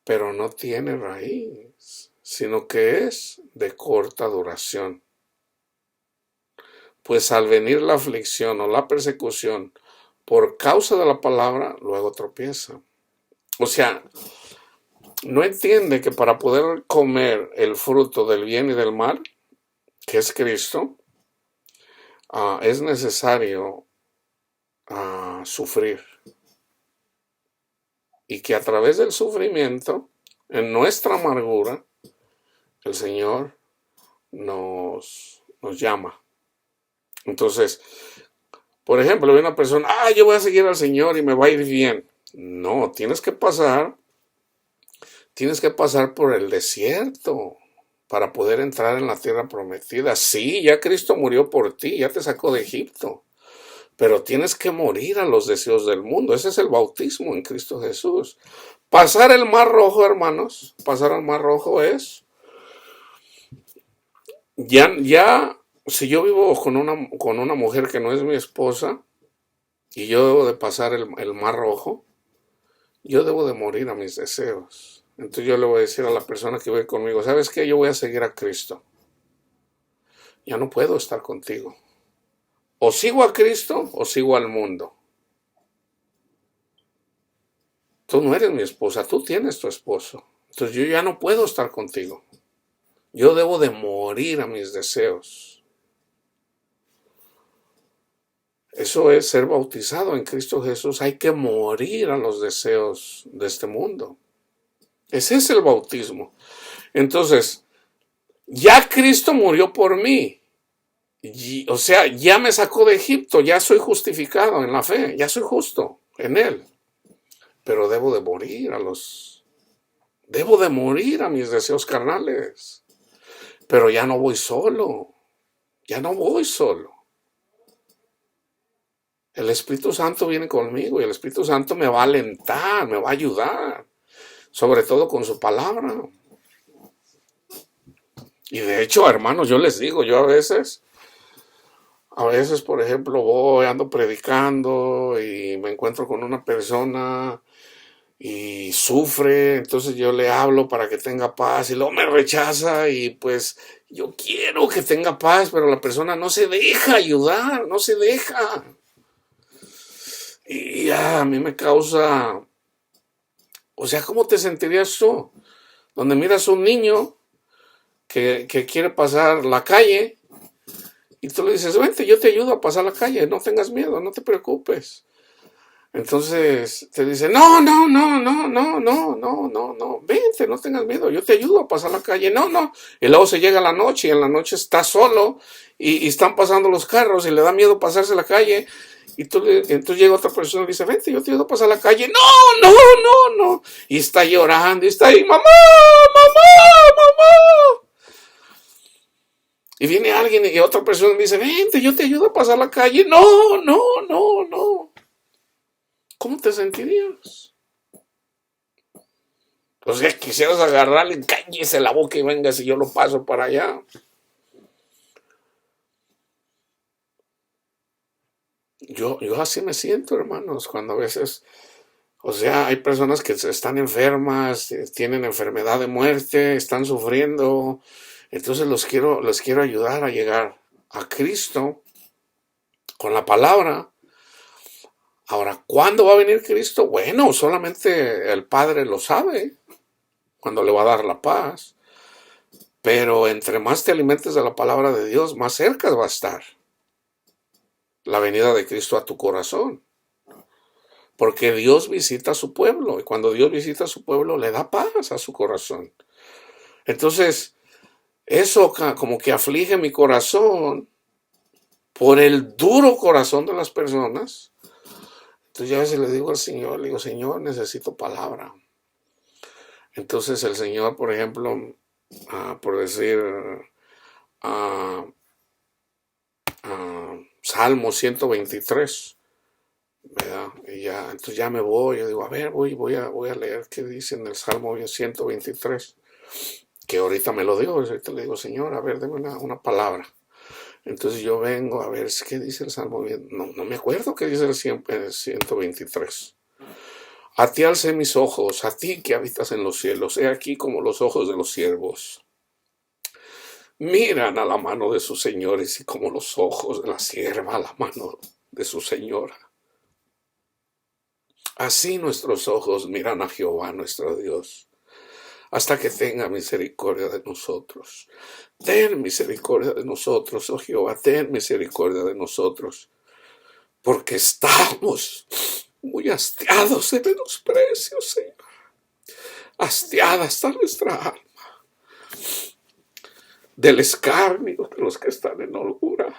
Pero no tiene raíz, sino que es de corta duración. Pues al venir la aflicción o la persecución por causa de la palabra, luego tropieza. O sea, no entiende que para poder comer el fruto del bien y del mal, que es Cristo, es necesario sufrir. Y que a través del sufrimiento, en nuestra amargura, el Señor nos llama. Entonces, por ejemplo, hay una persona, yo voy a seguir al Señor y me va a ir bien. No, tienes que pasar por el desierto para poder entrar en la tierra prometida. Sí, ya Cristo murió por ti, ya te sacó de Egipto. Pero tienes que morir a los deseos del mundo. Ese es el bautismo en Cristo Jesús. Pasar el mar rojo, hermanos, pasar al mar rojo es, ya, si yo vivo con una mujer que no es mi esposa, y yo debo de pasar el mar rojo, yo debo de morir a mis deseos. Entonces yo le voy a decir a la persona que vive conmigo, ¿sabes qué? Yo voy a seguir a Cristo. Ya no puedo estar contigo. O sigo a Cristo o sigo al mundo. Tú no eres mi esposa, tú tienes tu esposo. Entonces yo ya no puedo estar contigo. Yo debo de morir a mis deseos. Eso es ser bautizado en Cristo Jesús. Hay que morir a los deseos de este mundo. Ese es el bautismo. Entonces, ya Cristo murió por mí. O sea, ya me sacó de Egipto, ya soy justificado en la fe, ya soy justo en Él. Pero debo de morir a mis deseos carnales. Pero ya no voy solo. Ya no voy solo. El Espíritu Santo viene conmigo y el Espíritu Santo me va a alentar, me va a ayudar, sobre todo con su palabra. Y de hecho, hermanos, yo les digo, yo a veces, por ejemplo, ando predicando y me encuentro con una persona y sufre, entonces yo le hablo para que tenga paz y luego me rechaza y pues yo quiero que tenga paz, pero la persona no se deja ayudar, no se deja. Y a mí me causa, o sea, ¿cómo te sentirías tú? Donde miras a un niño que quiere pasar la calle y tú le dices, vente, yo te ayudo a pasar la calle, no tengas miedo, no te preocupes. Entonces te dice, no, vente, no tengas miedo, yo te ayudo a pasar la calle, no. Y luego se llega la noche y en la noche está solo y están pasando los carros y le da miedo pasarse la calle. Y entonces llega otra persona y dice, vente, yo te ayudo a pasar la calle. No. Y está llorando y está ahí, mamá. Y viene alguien y otra persona y dice, vente, yo te ayudo a pasar la calle. No. ¿Cómo te sentirías? O sea, quisieras agarrarle, cállese la boca y venga si yo lo paso para allá. Yo así me siento, hermanos, cuando a veces, o sea, hay personas que están enfermas, tienen enfermedad de muerte, están sufriendo, entonces les quiero ayudar a llegar a Cristo con la palabra. Ahora, ¿cuándo va a venir Cristo? Bueno, solamente el Padre lo sabe, cuando le va a dar la paz. Pero entre más te alimentes de la palabra de Dios, más cerca va a estar la venida de Cristo a tu corazón. Porque Dios visita a su pueblo y cuando Dios visita a su pueblo le da paz a su corazón. Entonces, eso como que aflige mi corazón por el duro corazón de las personas. Entonces yo a veces le digo al Señor, le digo, Señor, necesito palabra. Entonces el Señor, por ejemplo, por decir, Salmo 123, ¿verdad? Y ya, entonces ya me voy, yo digo, a ver, voy a leer qué dice en el Salmo 123, que ahorita me lo digo, ahorita le digo, Señor, a ver, deme una palabra. Entonces yo vengo a ver qué dice el Salmo, no me acuerdo qué dice el 123. A ti alcé mis ojos, a ti que habitas en los cielos, he aquí como los ojos de los siervos miran a la mano de sus señores y como los ojos de la sierva a la mano de su señora. Así nuestros ojos miran a Jehová nuestro Dios, hasta que tenga misericordia de nosotros. Ten misericordia de nosotros, oh Jehová, ten misericordia de nosotros, porque estamos muy hastiados de menosprecio, Señor. Hastiada está nuestra alma del escarnio de los que están en holgura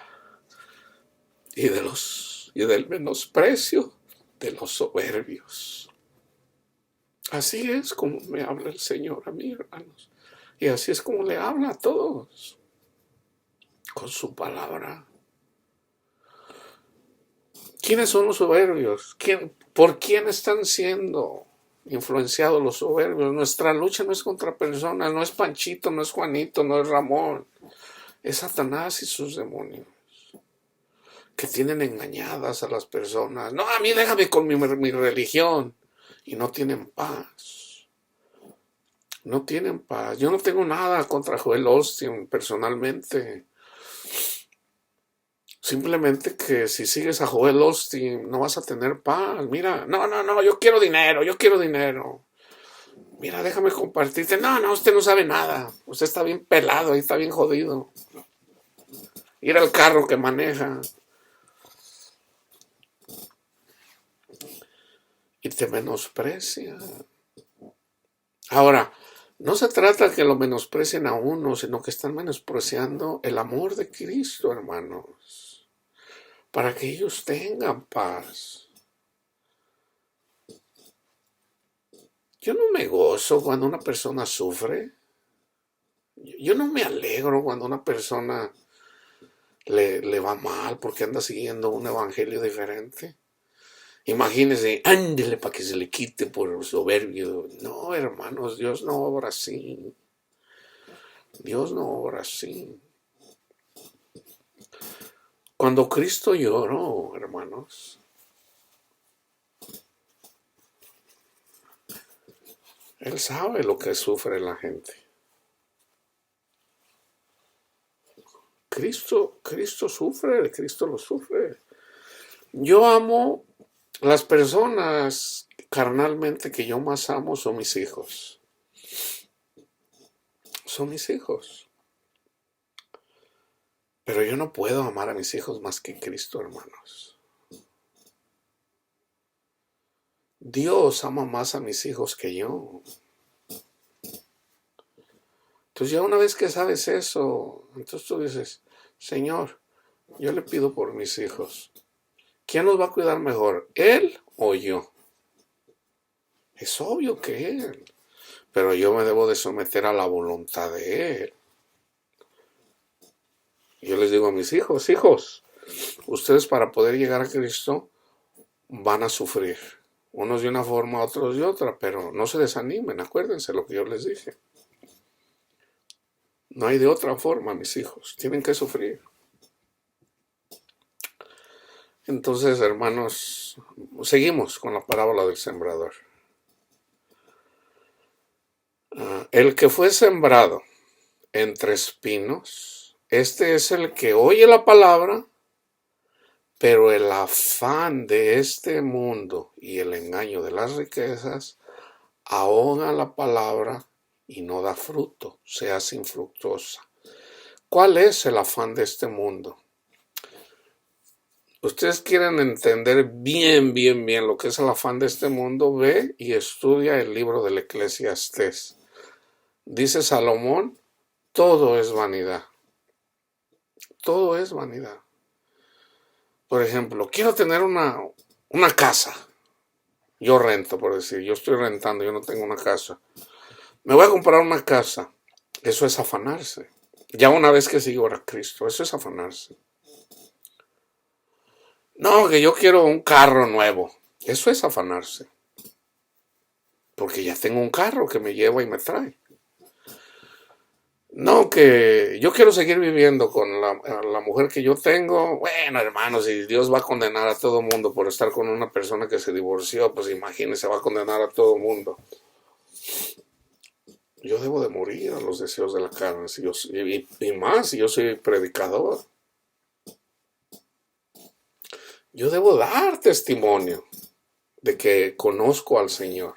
y del menosprecio de los soberbios. Así es como me habla el Señor a mí, hermanos. Y así es como le habla a todos, con su palabra. ¿Quiénes son los soberbios? ¿Por quién están siendo influenciados los soberbios? Nuestra lucha no es contra personas, no es Panchito, no es Juanito, no es Ramón. Es Satanás y sus demonios, que tienen engañadas a las personas. No, a mí déjame con mi religión. Y no tienen paz. No tienen paz. Yo no tengo nada contra Joel Osteen personalmente. Simplemente que si sigues a Joel Osteen no vas a tener paz. Mira, no, yo quiero dinero, yo quiero dinero. Mira, déjame compartirte. No, usted no sabe nada. Usted está bien pelado, ahí está bien jodido. Ir al carro que maneja. Y te menosprecia. Ahora, no se trata que lo menosprecien a uno, sino que están menospreciando el amor de Cristo, hermanos, para que ellos tengan paz. Yo no me gozo cuando una persona sufre. Yo no me alegro cuando una persona le va mal porque anda siguiendo un evangelio diferente. Imagínese, ándele para que se le quite por soberbio. No, hermanos, Dios no obra así. Dios no obra así. Cuando Cristo lloró, hermanos, Él sabe lo que sufre la gente. Cristo sufre, Cristo lo sufre. Yo amo las personas carnalmente que yo más amo son mis hijos. Son mis hijos. Pero yo no puedo amar a mis hijos más que Cristo, hermanos. Dios ama más a mis hijos que yo. Entonces ya una vez que sabes eso, entonces tú dices, Señor, yo le pido por mis hijos. ¿Quién los va a cuidar mejor, él o yo? Es obvio que él. Pero yo me debo de someter a la voluntad de él. Yo les digo a mis hijos, ustedes para poder llegar a Cristo van a sufrir. Unos de una forma, otros de otra, pero no se desanimen, acuérdense lo que yo les dije. No hay de otra forma, mis hijos, tienen que sufrir. Entonces, hermanos, seguimos con la parábola del sembrador. El que fue sembrado entre espinos, este es el que oye la palabra, pero el afán de este mundo y el engaño de las riquezas ahoga la palabra y no da fruto, se hace infructuosa. ¿Cuál es el afán de este mundo? Ustedes quieren entender bien lo que es el afán de este mundo, ve y estudia el libro del Eclesiastés. Dice Salomón, todo es vanidad. Todo es vanidad. Por ejemplo, quiero tener una casa. Yo rento, por decir, yo estoy rentando, yo no tengo una casa. Me voy a comprar una casa. Eso es afanarse. Ya una vez que sigo a Cristo, eso es afanarse. No, que yo quiero un carro nuevo. Eso es afanarse. Porque ya tengo un carro que me lleva y me trae. No, que yo quiero seguir viviendo con la mujer que yo tengo. Bueno, hermanos, si Dios va a condenar a todo mundo por estar con una persona que se divorció, pues imagínense, va a condenar a todo mundo. Yo debo de morir a los deseos de la carne, y más si yo soy predicador. Yo debo dar testimonio de que conozco al Señor.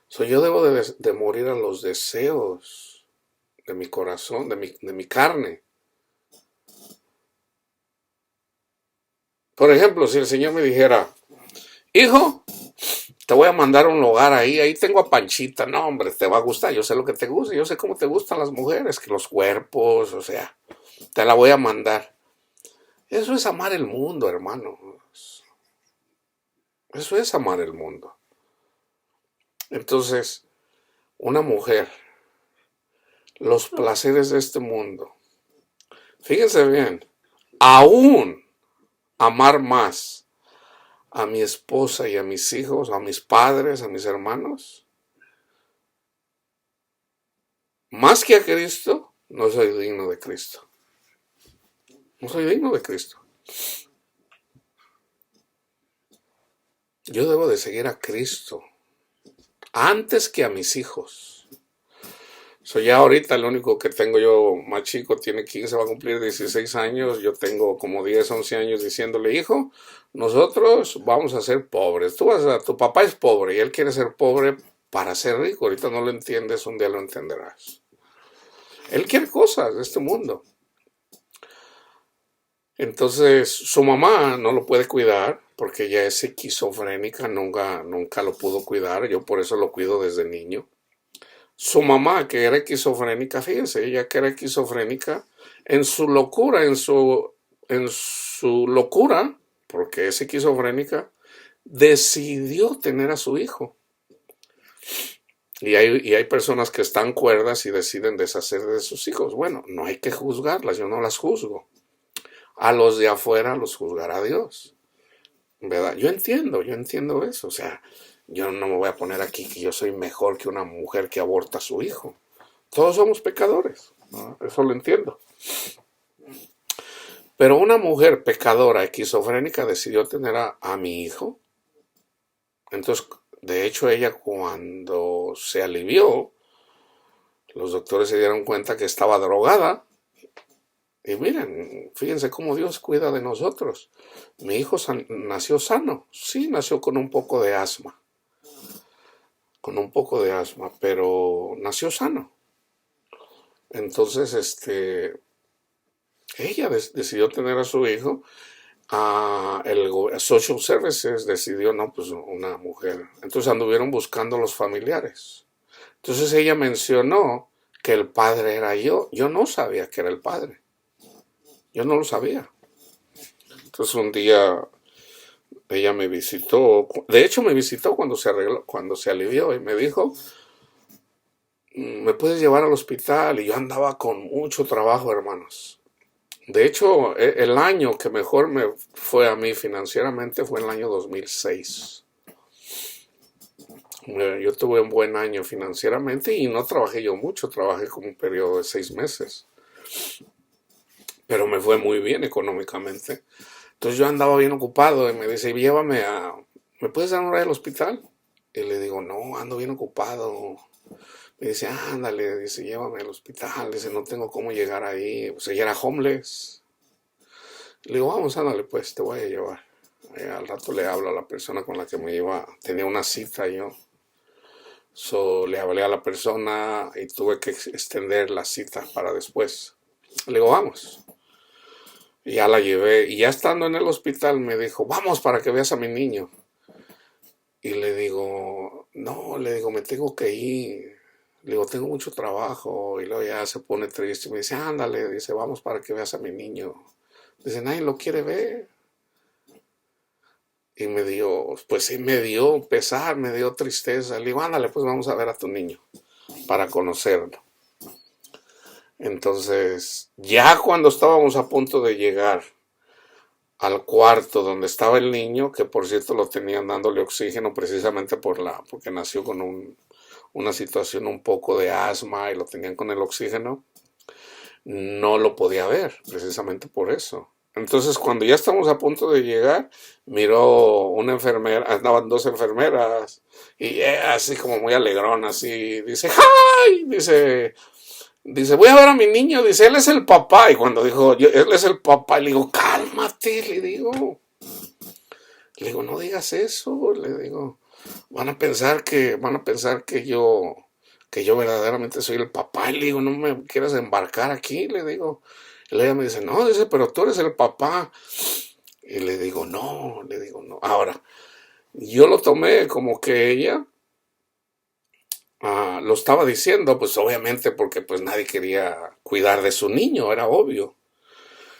Yo debo de morir a los deseos de mi corazón, de mi carne. Por ejemplo, si el Señor me dijera, hijo, te voy a mandar a un lugar ahí tengo a Panchita, no hombre, te va a gustar, yo sé lo que te gusta, yo sé cómo te gustan las mujeres, que los cuerpos, o sea, te la voy a mandar. Eso es amar el mundo, hermanos. Eso es amar el mundo. Entonces, una mujer, los placeres de este mundo, fíjense bien, aún amar más a mi esposa y a mis hijos, a mis padres, a mis hermanos, más que a Cristo, no soy digno de Cristo. No soy digno de Cristo. Yo debo de seguir a Cristo antes que a mis hijos. Ya ahorita el único que tengo yo más chico tiene 15, va a cumplir 16 años. Yo tengo como 10, 11 años diciéndole, hijo, nosotros vamos a ser pobres. Tu papá es pobre y él quiere ser pobre para ser rico. Ahorita no lo entiendes, un día lo entenderás. Él quiere cosas de este mundo. Entonces su mamá no lo puede cuidar porque ella es esquizofrénica, nunca lo pudo cuidar. Yo por eso lo cuido desde niño. Su mamá, que era esquizofrénica, fíjense, ella que era esquizofrénica, en su locura, en su locura, porque es esquizofrénica, decidió tener a su hijo. Y hay personas que están cuerdas y deciden deshacer de sus hijos. Bueno, no hay que juzgarlas, yo no las juzgo. A los de afuera los juzgará Dios. ¿Verdad? Yo entiendo eso. O sea, yo no me voy a poner aquí que yo soy mejor que una mujer que aborta a su hijo. Todos somos pecadores, ¿no? Eso lo entiendo. Pero una mujer pecadora, esquizofrénica, decidió tener a mi hijo. Entonces, de hecho, ella cuando se alivió, los doctores se dieron cuenta que estaba drogada. Y miren, fíjense cómo Dios cuida de nosotros. Mi hijo nació sano. Sí, nació con un poco de asma, pero nació sano. Entonces, ella decidió tener a su hijo. El Social Services decidió, no, pues una mujer. Entonces anduvieron buscando los familiares. Entonces ella mencionó que el padre era yo. Yo no sabía que era el padre. Yo no lo sabía. Entonces un día ella me visitó. De hecho me visitó cuando se arregló, cuando se alivió y me dijo, ¿me puedes llevar al hospital? Y yo andaba con mucho trabajo, hermanos. De hecho, el año que mejor me fue a mí financieramente fue el año 2006. Yo tuve un buen año financieramente y no trabajé yo mucho, trabajé como un periodo de 6 meses. Pero me fue muy bien económicamente. Entonces yo andaba bien ocupado y me dice, ¿me puedes dar una hora al hospital? Y le digo, no, ando bien ocupado. Me dice, ándale, dice, llévame al hospital. Dice, no tengo cómo llegar ahí. Pues ella era homeless. Le digo, vamos, ándale, pues, te voy a llevar. Al rato le hablo a la persona con la que me iba. Tenía una cita yo. Le hablé a la persona y tuve que extender la cita para después. Le digo, vamos. Y ya la llevé. Y ya estando en el hospital me dijo, vamos para que veas a mi niño. Y le digo, no, le digo, me tengo que ir. Le digo, tengo mucho trabajo. Y luego ya se pone triste. Y me dice, ándale, dice, vamos para que veas a mi niño. Dice, nadie lo quiere ver. Y pues sí, me dio pesar, me dio tristeza. Le digo, ándale, pues vamos a ver a tu niño para conocerlo. Entonces, ya cuando estábamos a punto de llegar al cuarto donde estaba el niño, que por cierto lo tenían dándole oxígeno precisamente porque nació con una situación un poco de asma y lo tenían con el oxígeno, no lo podía ver, precisamente por eso. Entonces, cuando ya estamos a punto de llegar, miró una enfermera, andaban dos enfermeras, y así como muy alegrón, así, dice, ¡ay! Dice, voy a ver a mi niño, dice, él es el papá. Y cuando dijo, él es el papá, le digo, cálmate, le digo, no digas eso, le digo, van a pensar que yo verdaderamente soy el papá. Y le digo, no me quieras embarcar aquí, le digo. Y ella me dice, no, dice, pero tú eres el papá. Y le digo, no. Ahora, yo lo tomé como que ella lo estaba diciendo, pues obviamente porque pues nadie quería cuidar de su niño, era obvio.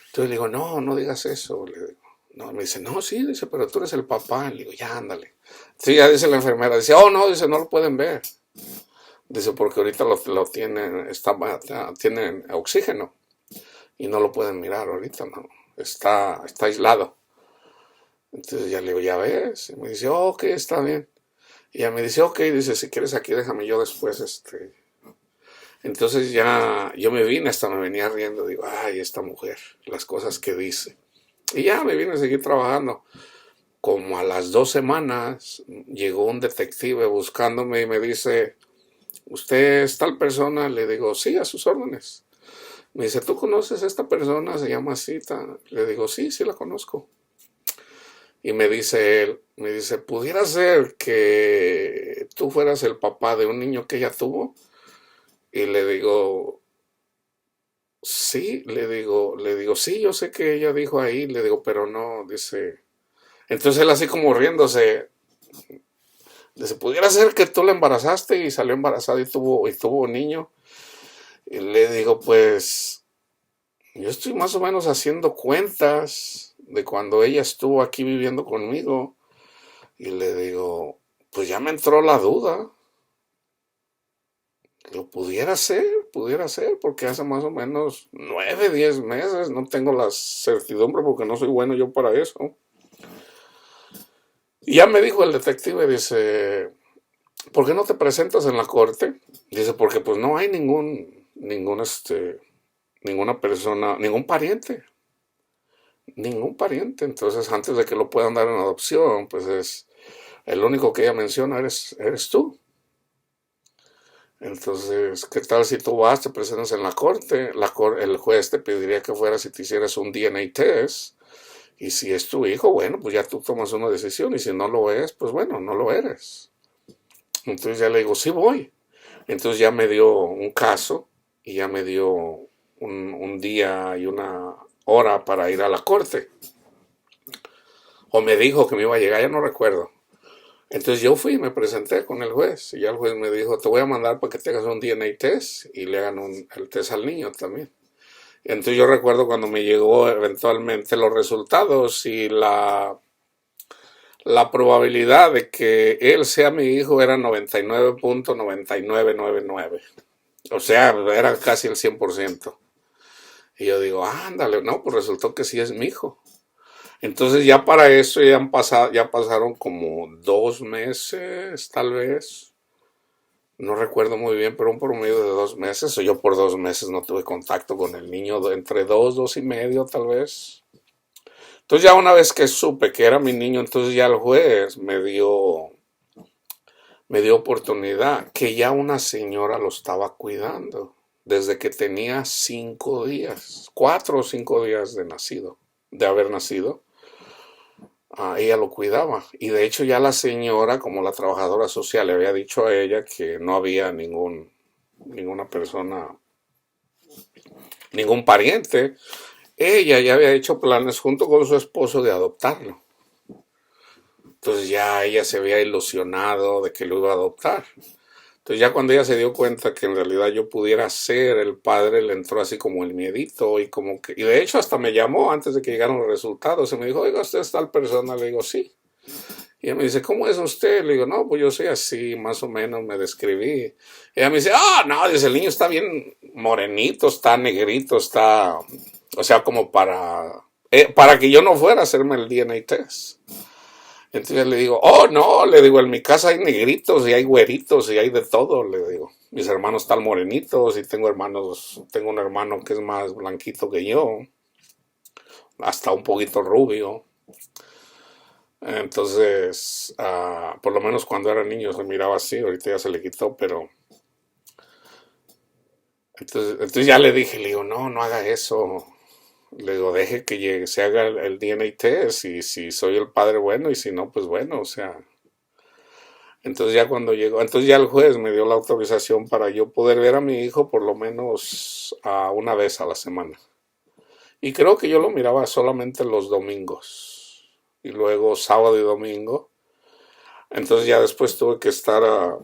Entonces le digo, no, no digas eso, le digo. No, me dice, no, sí, dice, pero tú eres el papá. Le digo, ya, ándale. Sí, ya dice la enfermera, dice, oh, no, dice, no lo pueden ver. Dice, porque ahorita lo tienen oxígeno y no lo pueden mirar ahorita, no. Está aislado. Entonces ya le digo, ya ves. Y me dice, oh, ok, está bien. Y ella me dice, ok, dice, si quieres aquí déjame yo después, Entonces ya yo me vine, hasta me venía riendo, digo, ay, esta mujer, las cosas que dice. Y ya me vine a seguir trabajando. Como a las 2 semanas llegó un detective buscándome y me dice, ¿usted es tal persona? Le digo, sí, a sus órdenes. Me dice, ¿tú conoces a esta persona? Se llama Cita. Le digo, sí, sí la conozco. Y me dice él, me dice, ¿pudiera ser que tú fueras el papá de un niño que ella tuvo? Y le digo, sí, le digo, sí, yo sé que ella dijo ahí, le digo, pero no, dice. Entonces él así como riéndose, dice, ¿pudiera ser que tú la embarazaste y salió embarazada y tuvo un niño? Y le digo, pues, yo estoy más o menos haciendo cuentas de cuando ella estuvo aquí viviendo conmigo. Y le digo, pues ya me entró la duda. Lo pudiera ser, porque hace más o menos 9, 10 meses, no tengo la certidumbre porque no soy bueno yo para eso. Y ya me dijo el detective, dice, ¿por qué no te presentas en la corte? Dice, porque pues no hay ninguna persona, ningún pariente. Entonces, antes de que lo puedan dar en adopción, pues es el único que ella menciona eres tú. Entonces, ¿qué tal si tú vas, te presentas en la corte? El juez te pediría que fueras y te hicieras un DNA test. Y si es tu hijo, bueno, pues ya tú tomas una decisión. Y si no lo es, pues bueno, no lo eres. Entonces ya le digo, sí voy. Entonces ya me dio un caso y ya me dio un día y una hora para ir a la corte. O me dijo que me iba a llegar, ya no recuerdo. Entonces yo fui y me presenté con el juez. Y ya el juez me dijo, te voy a mandar para que te hagas un DNA test y le hagan el test al niño también. Entonces yo recuerdo cuando me llegó eventualmente los resultados y la probabilidad de que él sea mi hijo era 99.9999. O sea, era casi el 100%. Y yo digo, ándale, no, pues resultó que sí es mi hijo. Entonces ya para eso ya pasaron como 2 meses, tal vez. No recuerdo muy bien, pero un promedio de 2 meses. O yo por 2 meses no tuve contacto con el niño, entre 2, 2 y medio, tal vez. Entonces ya una vez que supe que era mi niño, entonces ya el juez me dio oportunidad, que ya una señora lo estaba cuidando desde que tenía 5 días, 4 o 5 días de haber nacido. Ella lo cuidaba. Y de hecho ya la señora, como la trabajadora social, le había dicho a ella que no había ninguna persona, ningún pariente. Ella ya había hecho planes junto con su esposo de adoptarlo. Entonces ya ella se había ilusionado de que lo iba a adoptar. Entonces ya cuando ella se dio cuenta que en realidad yo pudiera ser el padre, le entró así como el miedito y de hecho hasta me llamó antes de que llegaran los resultados y me dijo, oiga, ¿usted es tal persona? Le digo, sí. Y ella me dice, ¿cómo es usted? Le digo, no, pues yo soy así, más o menos me describí. Y ella me dice, no, dice, el niño está bien morenito, está negrito, o sea, como para que yo no fuera a hacerme el DNA test. Entonces le digo, no, le digo, en mi casa hay negritos y hay güeritos y hay de todo, le digo. Mis hermanos están morenitos y tengo un hermano que es más blanquito que yo, hasta un poquito rubio. Entonces, por lo menos cuando era niño se miraba así, ahorita ya se le quitó, pero. Entonces ya le digo, no, no haga eso. Le digo, deje que se haga el DNA test y si soy el padre bueno y si no, pues bueno, o sea. Entonces ya cuando llegó, entonces ya el juez me dio la autorización para yo poder ver a mi hijo por lo menos una vez a la semana. Y creo que yo lo miraba solamente los domingos. Y luego sábado y domingo. Entonces ya después tuve que estar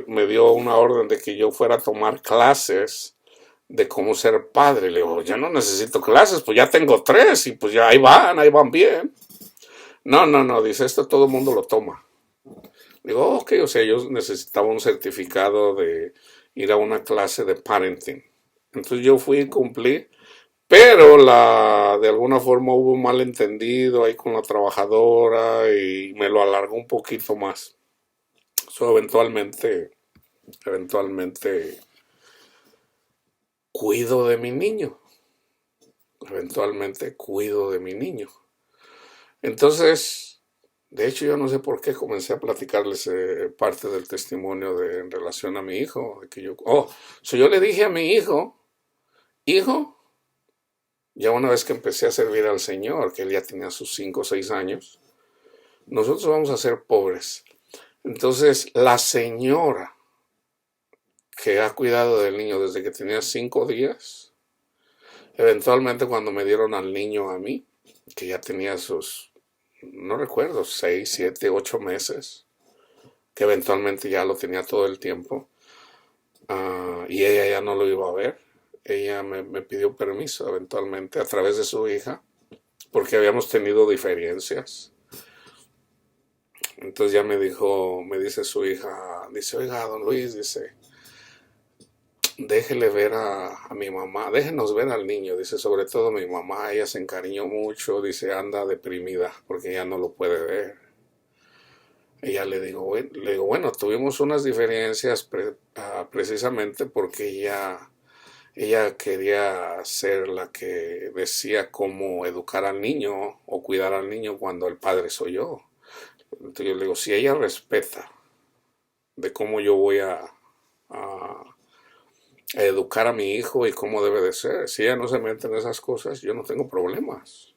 me dio una orden de que yo fuera a tomar clases de cómo ser padre. Le digo, ya no necesito clases, pues ya tengo 3 y pues ya ahí van bien. No, no, no, dice, esto todo el mundo lo toma. Digo, ok, o sea, yo necesitaba un certificado de ir a una clase de parenting. Entonces yo fui y cumplí, pero de alguna forma hubo un malentendido ahí con la trabajadora y me lo alargó un poquito más. So, eventualmente cuido de mi niño. Eventualmente cuido de mi niño. Entonces, De hecho, yo no sé por qué comencé a platicarles parte del testimonio en relación a mi hijo. Yo le dije a mi hijo, ya una vez que empecé a servir al Señor, que él ya tenía sus 5 o 6 años, nosotros vamos a ser pobres. Entonces, la señora que ha cuidado del niño desde que tenía 5 días, eventualmente cuando me dieron al niño a mí, que ya tenía sus, no recuerdo, 6, 7, 8 meses, que eventualmente ya lo tenía todo el tiempo, y ella ya no lo iba a ver. Ella me pidió permiso eventualmente a través de su hija, porque habíamos tenido diferencias. Entonces ya me dice su hija, dice, oiga, don Luis, dice, déjele ver a mi mamá, déjenos ver al niño, dice, sobre todo mi mamá, ella se encariñó mucho, dice, anda deprimida porque ya no lo puede ver. Y ya le digo, bueno, tuvimos unas diferencias precisamente porque ella quería ser la que decía cómo educar al niño o cuidar al niño cuando el padre soy yo. Entonces yo le digo, si ella respeta de cómo yo voy a educar a mi hijo y cómo debe de ser, si ella no se mete en esas cosas, yo no tengo problemas.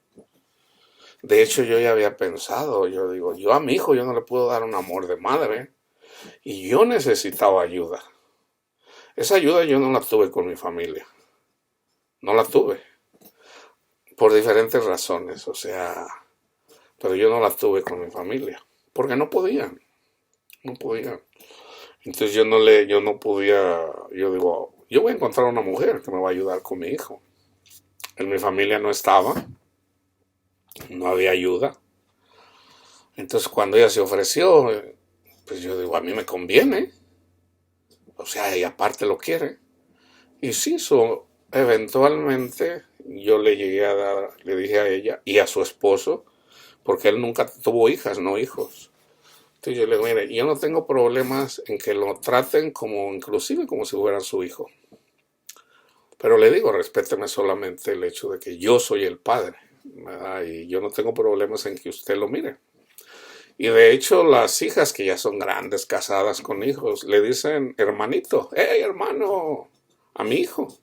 De hecho, yo ya había pensado, yo digo, yo a mi hijo yo no le puedo dar un amor de madre y yo necesitaba ayuda. Esa ayuda yo no la tuve con mi familia, no la tuve, por diferentes razones, o sea, pero yo no la tuve con mi familia, porque no podían, no podían. Entonces yo no podía, yo digo, yo voy a encontrar una mujer que me va a ayudar con mi hijo. En mi familia no estaba, no había ayuda. Entonces cuando ella se ofreció, pues yo digo, a mí me conviene, o sea, ella aparte lo quiere. Y sí, eventualmente yo le llegué a dar, le dije a ella y a su esposo, porque él nunca tuvo hijas, no hijos. Entonces yo le digo, mire, yo no tengo problemas en que lo traten como, inclusive como si fuera su hijo. Pero le digo, respéteme solamente el hecho de que yo soy el padre, ¿verdad? Y yo no tengo problemas en que usted lo mire. Y de hecho las hijas que ya son grandes, casadas con hijos, le dicen hermanito, hey hermano, a mi hijo.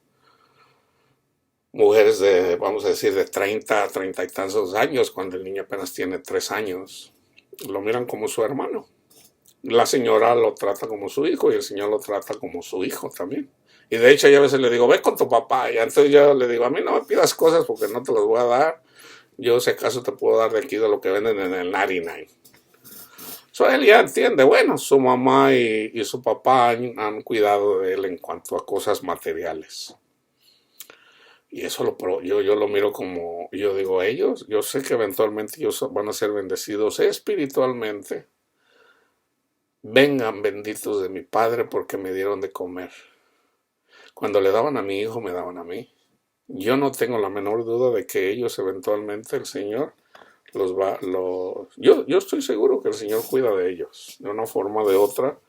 Mujeres de, vamos a decir, de 30 y tantos años, cuando el niño apenas tiene 3 años, lo miran como su hermano. La señora lo trata como su hijo y el señor lo trata como su hijo también. Y de hecho yo a veces le digo, ve con tu papá. Y entonces yo le digo, a mí no me pidas cosas porque no te las voy a dar. Yo si acaso te puedo dar de aquí de lo que venden en el 99. So, él ya entiende, bueno, su mamá y su papá han cuidado de él en cuanto a cosas materiales. Y eso yo lo miro como, yo digo, ellos, yo sé que eventualmente ellos van a ser bendecidos espiritualmente. Vengan benditos de mi Padre porque me dieron de comer. Cuando le daban a mi hijo, me daban a mí. Yo no tengo la menor duda de que ellos eventualmente el Señor yo estoy seguro que el Señor cuida de ellos, de una forma o de otra.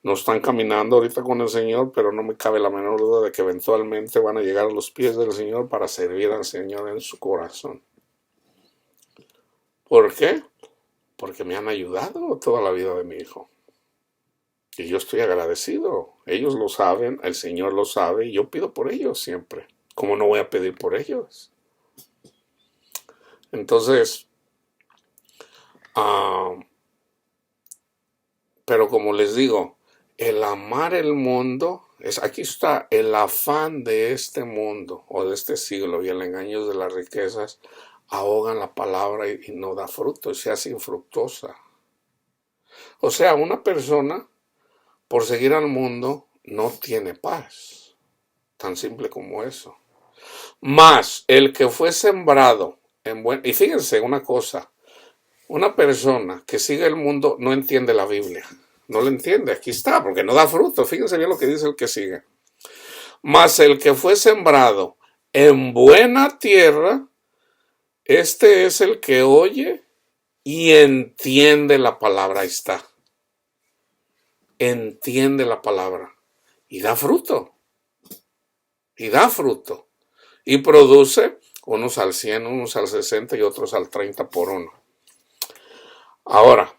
No están caminando ahorita con el Señor, pero no me cabe la menor duda de que eventualmente van a llegar a los pies del Señor para servir al Señor en su corazón. ¿Por qué? Porque me han ayudado toda la vida de mi hijo. Y yo estoy agradecido. Ellos lo saben, el Señor lo sabe, y yo pido por ellos siempre. ¿Cómo no voy a pedir por ellos? Entonces, pero como les digo, el amar el mundo, aquí está el afán de este mundo o de este siglo y el engaño de las riquezas ahogan la palabra y no da fruto y se hace infructuosa. O sea, una persona por seguir al mundo no tiene paz. Tan simple como eso. Mas el que fue sembrado en buen... Y fíjense una cosa, una persona que sigue el mundo no entiende la Biblia. No lo entiende, aquí está, porque no da fruto. Fíjense bien lo que dice el que sigue. Mas el que fue sembrado en buena tierra, este es el que oye y entiende la palabra. Ahí está. Entiende la palabra. Y da fruto. Y da fruto. Y produce unos al 100, unos al 60 y otros al 30 por uno. Ahora,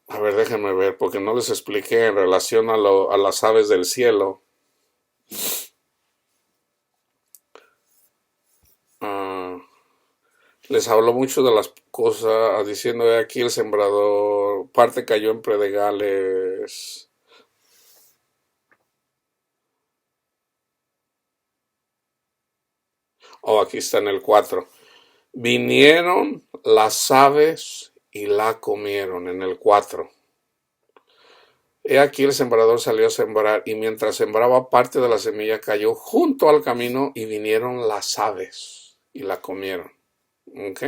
a ver, déjenme ver, porque no les expliqué en relación a las aves del cielo. Ah, les habló mucho de las cosas, diciendo aquí el sembrador, parte cayó en predegales. Oh, aquí está en el 4. Vinieron las aves y la comieron en el 4. He aquí el sembrador salió a sembrar y mientras sembraba parte de la semilla cayó junto al camino y vinieron las aves y la comieron. ¿Ok?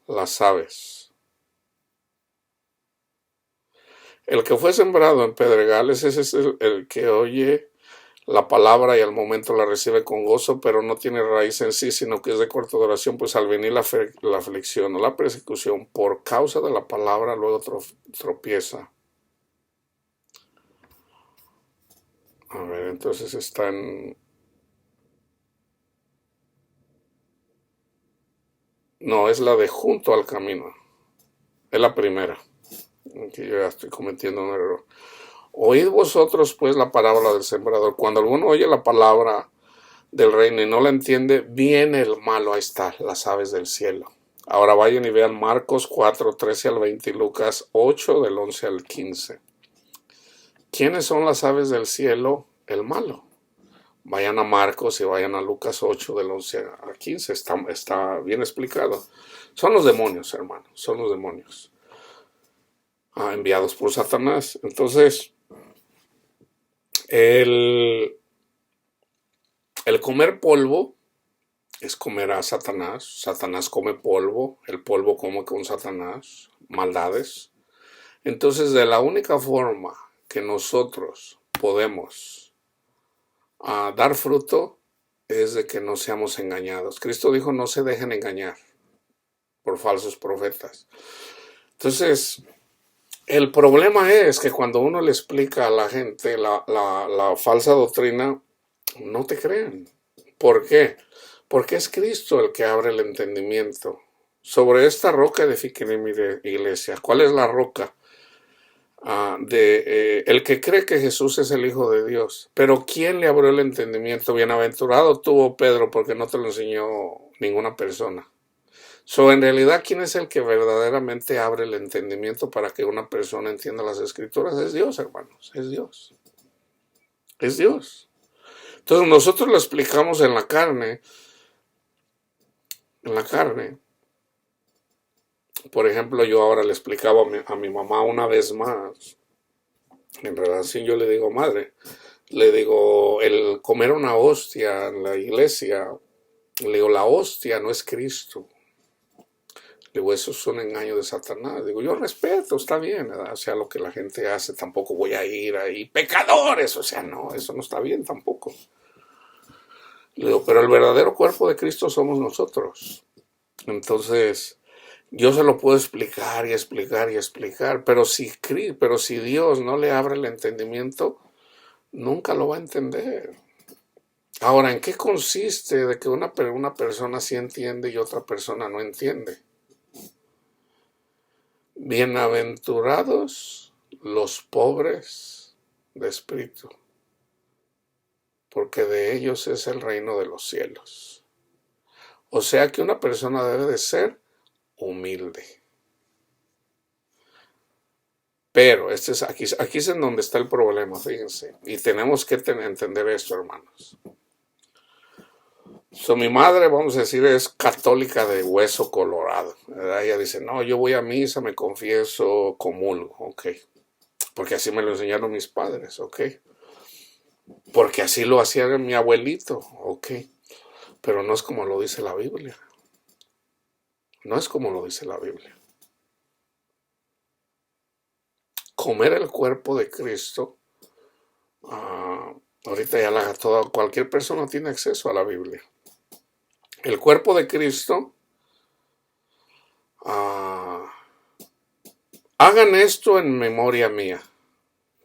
Las aves. El que fue sembrado en pedregales ese es el que oye la palabra y al momento la recibe con gozo, pero no tiene raíz en sí, sino que es de corta duración, pues al venir la aflicción o la persecución por causa de la palabra, luego tropieza. A ver, entonces está en... No, es la de junto al camino. Es la primera. Aquí yo ya estoy cometiendo un error. Oíd vosotros pues la parábola del sembrador. Cuando alguno oye la palabra del reino y no la entiende, viene el malo. Ahí está, las aves del cielo. Ahora vayan y vean Marcos 4, 13 al 20 y Lucas 8, del 11 al 15. ¿Quiénes son las aves del cielo? El malo. Vayan a Marcos y vayan a Lucas 8, del 11 al 15. Está bien explicado. Son los demonios, hermano. Son los demonios. Enviados por Satanás. Entonces, el comer polvo es comer a Satanás. Satanás come polvo. El polvo come con Satanás. Maldades. Entonces, de la única forma que nosotros podemos dar fruto es de que no seamos engañados. Cristo dijo, no se dejen engañar por falsos profetas. Entonces, el problema es que cuando uno le explica a la gente la falsa doctrina, no te creen. ¿Por qué? Porque es Cristo el que abre el entendimiento. Sobre esta roca edifiqué mi iglesia. ¿Cuál es la roca? El que cree que Jesús es el Hijo de Dios. Pero ¿quién le abrió el entendimiento? Bienaventurado tuvo Pedro porque no te lo enseñó ninguna persona. En realidad, ¿quién es el que verdaderamente abre el entendimiento para que una persona entienda las escrituras? Es Dios, hermanos, es Dios. Es Dios. Entonces nosotros lo explicamos en la carne. En la carne. Por ejemplo, yo ahora le explicaba a mi mamá una vez más. En relación, yo le digo, madre, le digo, el comer una hostia en la iglesia, le digo, la hostia no es Cristo. Digo, eso es un engaño de Satanás. Digo, yo respeto, está bien, ¿verdad? O sea, lo que la gente hace, tampoco voy a ir ahí, pecadores, o sea, no, eso no está bien tampoco. Le digo, pero el verdadero cuerpo de Cristo somos nosotros. Entonces, yo se lo puedo explicar y explicar y explicar, pero si Dios no le abre el entendimiento, nunca lo va a entender. Ahora, ¿en qué consiste de que una persona sí entiende y otra persona no entiende? Bienaventurados los pobres de espíritu, porque de ellos es el reino de los cielos. O sea que una persona debe de ser humilde. Pero aquí es en donde está el problema, fíjense. Y tenemos que entender esto, hermanos. Mi madre, vamos a decir, es católica de hueso colorado, ¿verdad? Ella dice, no, yo voy a misa, me confieso, comulgo, ok. Porque así me lo enseñaron mis padres, ok. Porque así lo hacía mi abuelito, ok. Pero no es como lo dice la Biblia. No es como lo dice la Biblia. Comer el cuerpo de Cristo, ahorita ya cualquier persona tiene acceso a la Biblia. El cuerpo de Cristo, hagan esto en memoria mía.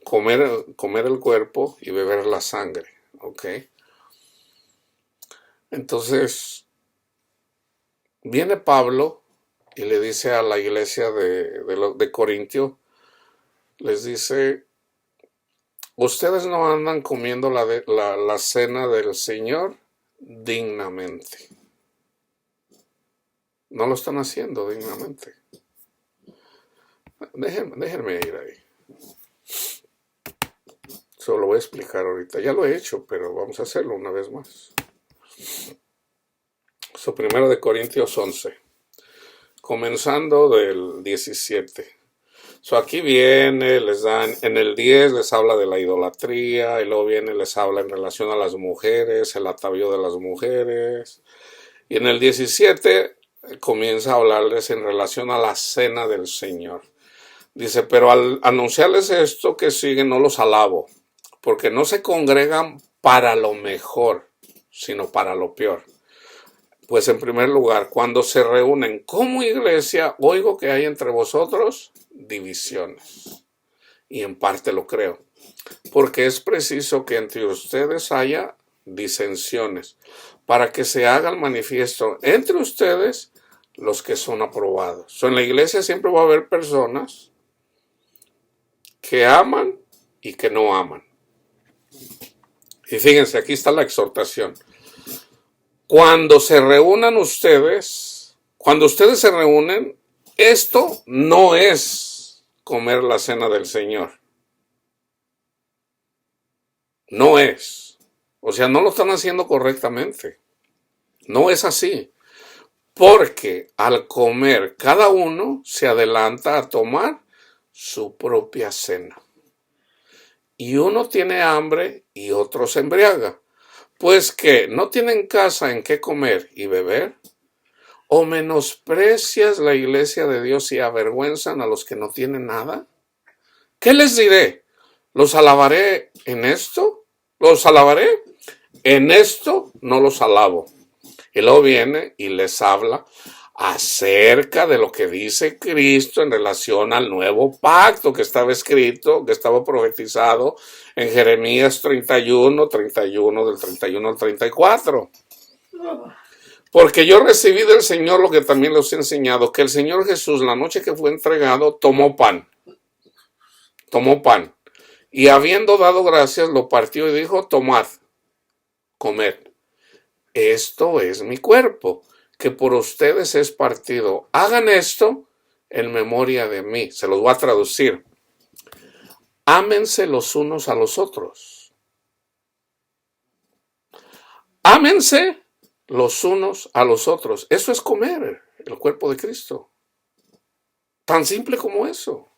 comer el cuerpo y beber la sangre, ¿ok? Entonces, viene Pablo y le dice a la iglesia de Corintio, les dice, ustedes no andan comiendo la cena del Señor dignamente. No lo están haciendo dignamente. Déjenme ir ahí. Eso lo voy a explicar ahorita. Ya lo he hecho, pero vamos a hacerlo una vez más. Primero de Corintios 11. Comenzando del 17. Aquí viene, les dan, en el 10 les habla de la idolatría, y luego viene, les habla en relación a las mujeres, el atavío de las mujeres. Y en el 17 comienza a hablarles en relación a la cena del Señor. Dice, pero al anunciarles esto que sigue no los alabo, porque no se congregan para lo mejor, sino para lo peor. Pues en primer lugar, cuando se reúnen como iglesia, oigo que hay entre vosotros divisiones. Y en parte lo creo, porque es preciso que entre ustedes haya disensiones, para que se hagan manifiesto entre ustedes los que son aprobados. En la iglesia siempre va a haber personas que aman y que no aman. Y fíjense, aquí está la exhortación. Cuando se reúnan ustedes, cuando ustedes se reúnen, esto no es comer la cena del Señor. No es. O sea, no lo están haciendo correctamente. No es así. Porque al comer, cada uno se adelanta a tomar su propia cena. Y uno tiene hambre y otro se embriaga. Pues que no tienen casa en qué comer y beber, o menosprecias la iglesia de Dios y avergüenzan a los que no tienen nada. ¿Qué les diré? ¿Los alabaré en esto? ¿Los alabaré? En esto no los alabo. Y luego viene y les habla acerca de lo que dice Cristo en relación al nuevo pacto que estaba escrito, que estaba profetizado en Jeremías 31 del 31 al 34. Porque yo recibí del Señor lo que también les he enseñado, que el Señor Jesús, la noche que fue entregado, tomó pan, y habiendo dado gracias, lo partió y dijo, tomad, comed, esto es mi cuerpo, que por ustedes es partido. Hagan esto en memoria de mí. Se los voy a traducir. Ámense los unos a los otros. Ámense los unos a los otros. Eso es comer el cuerpo de Cristo. Tan simple como eso.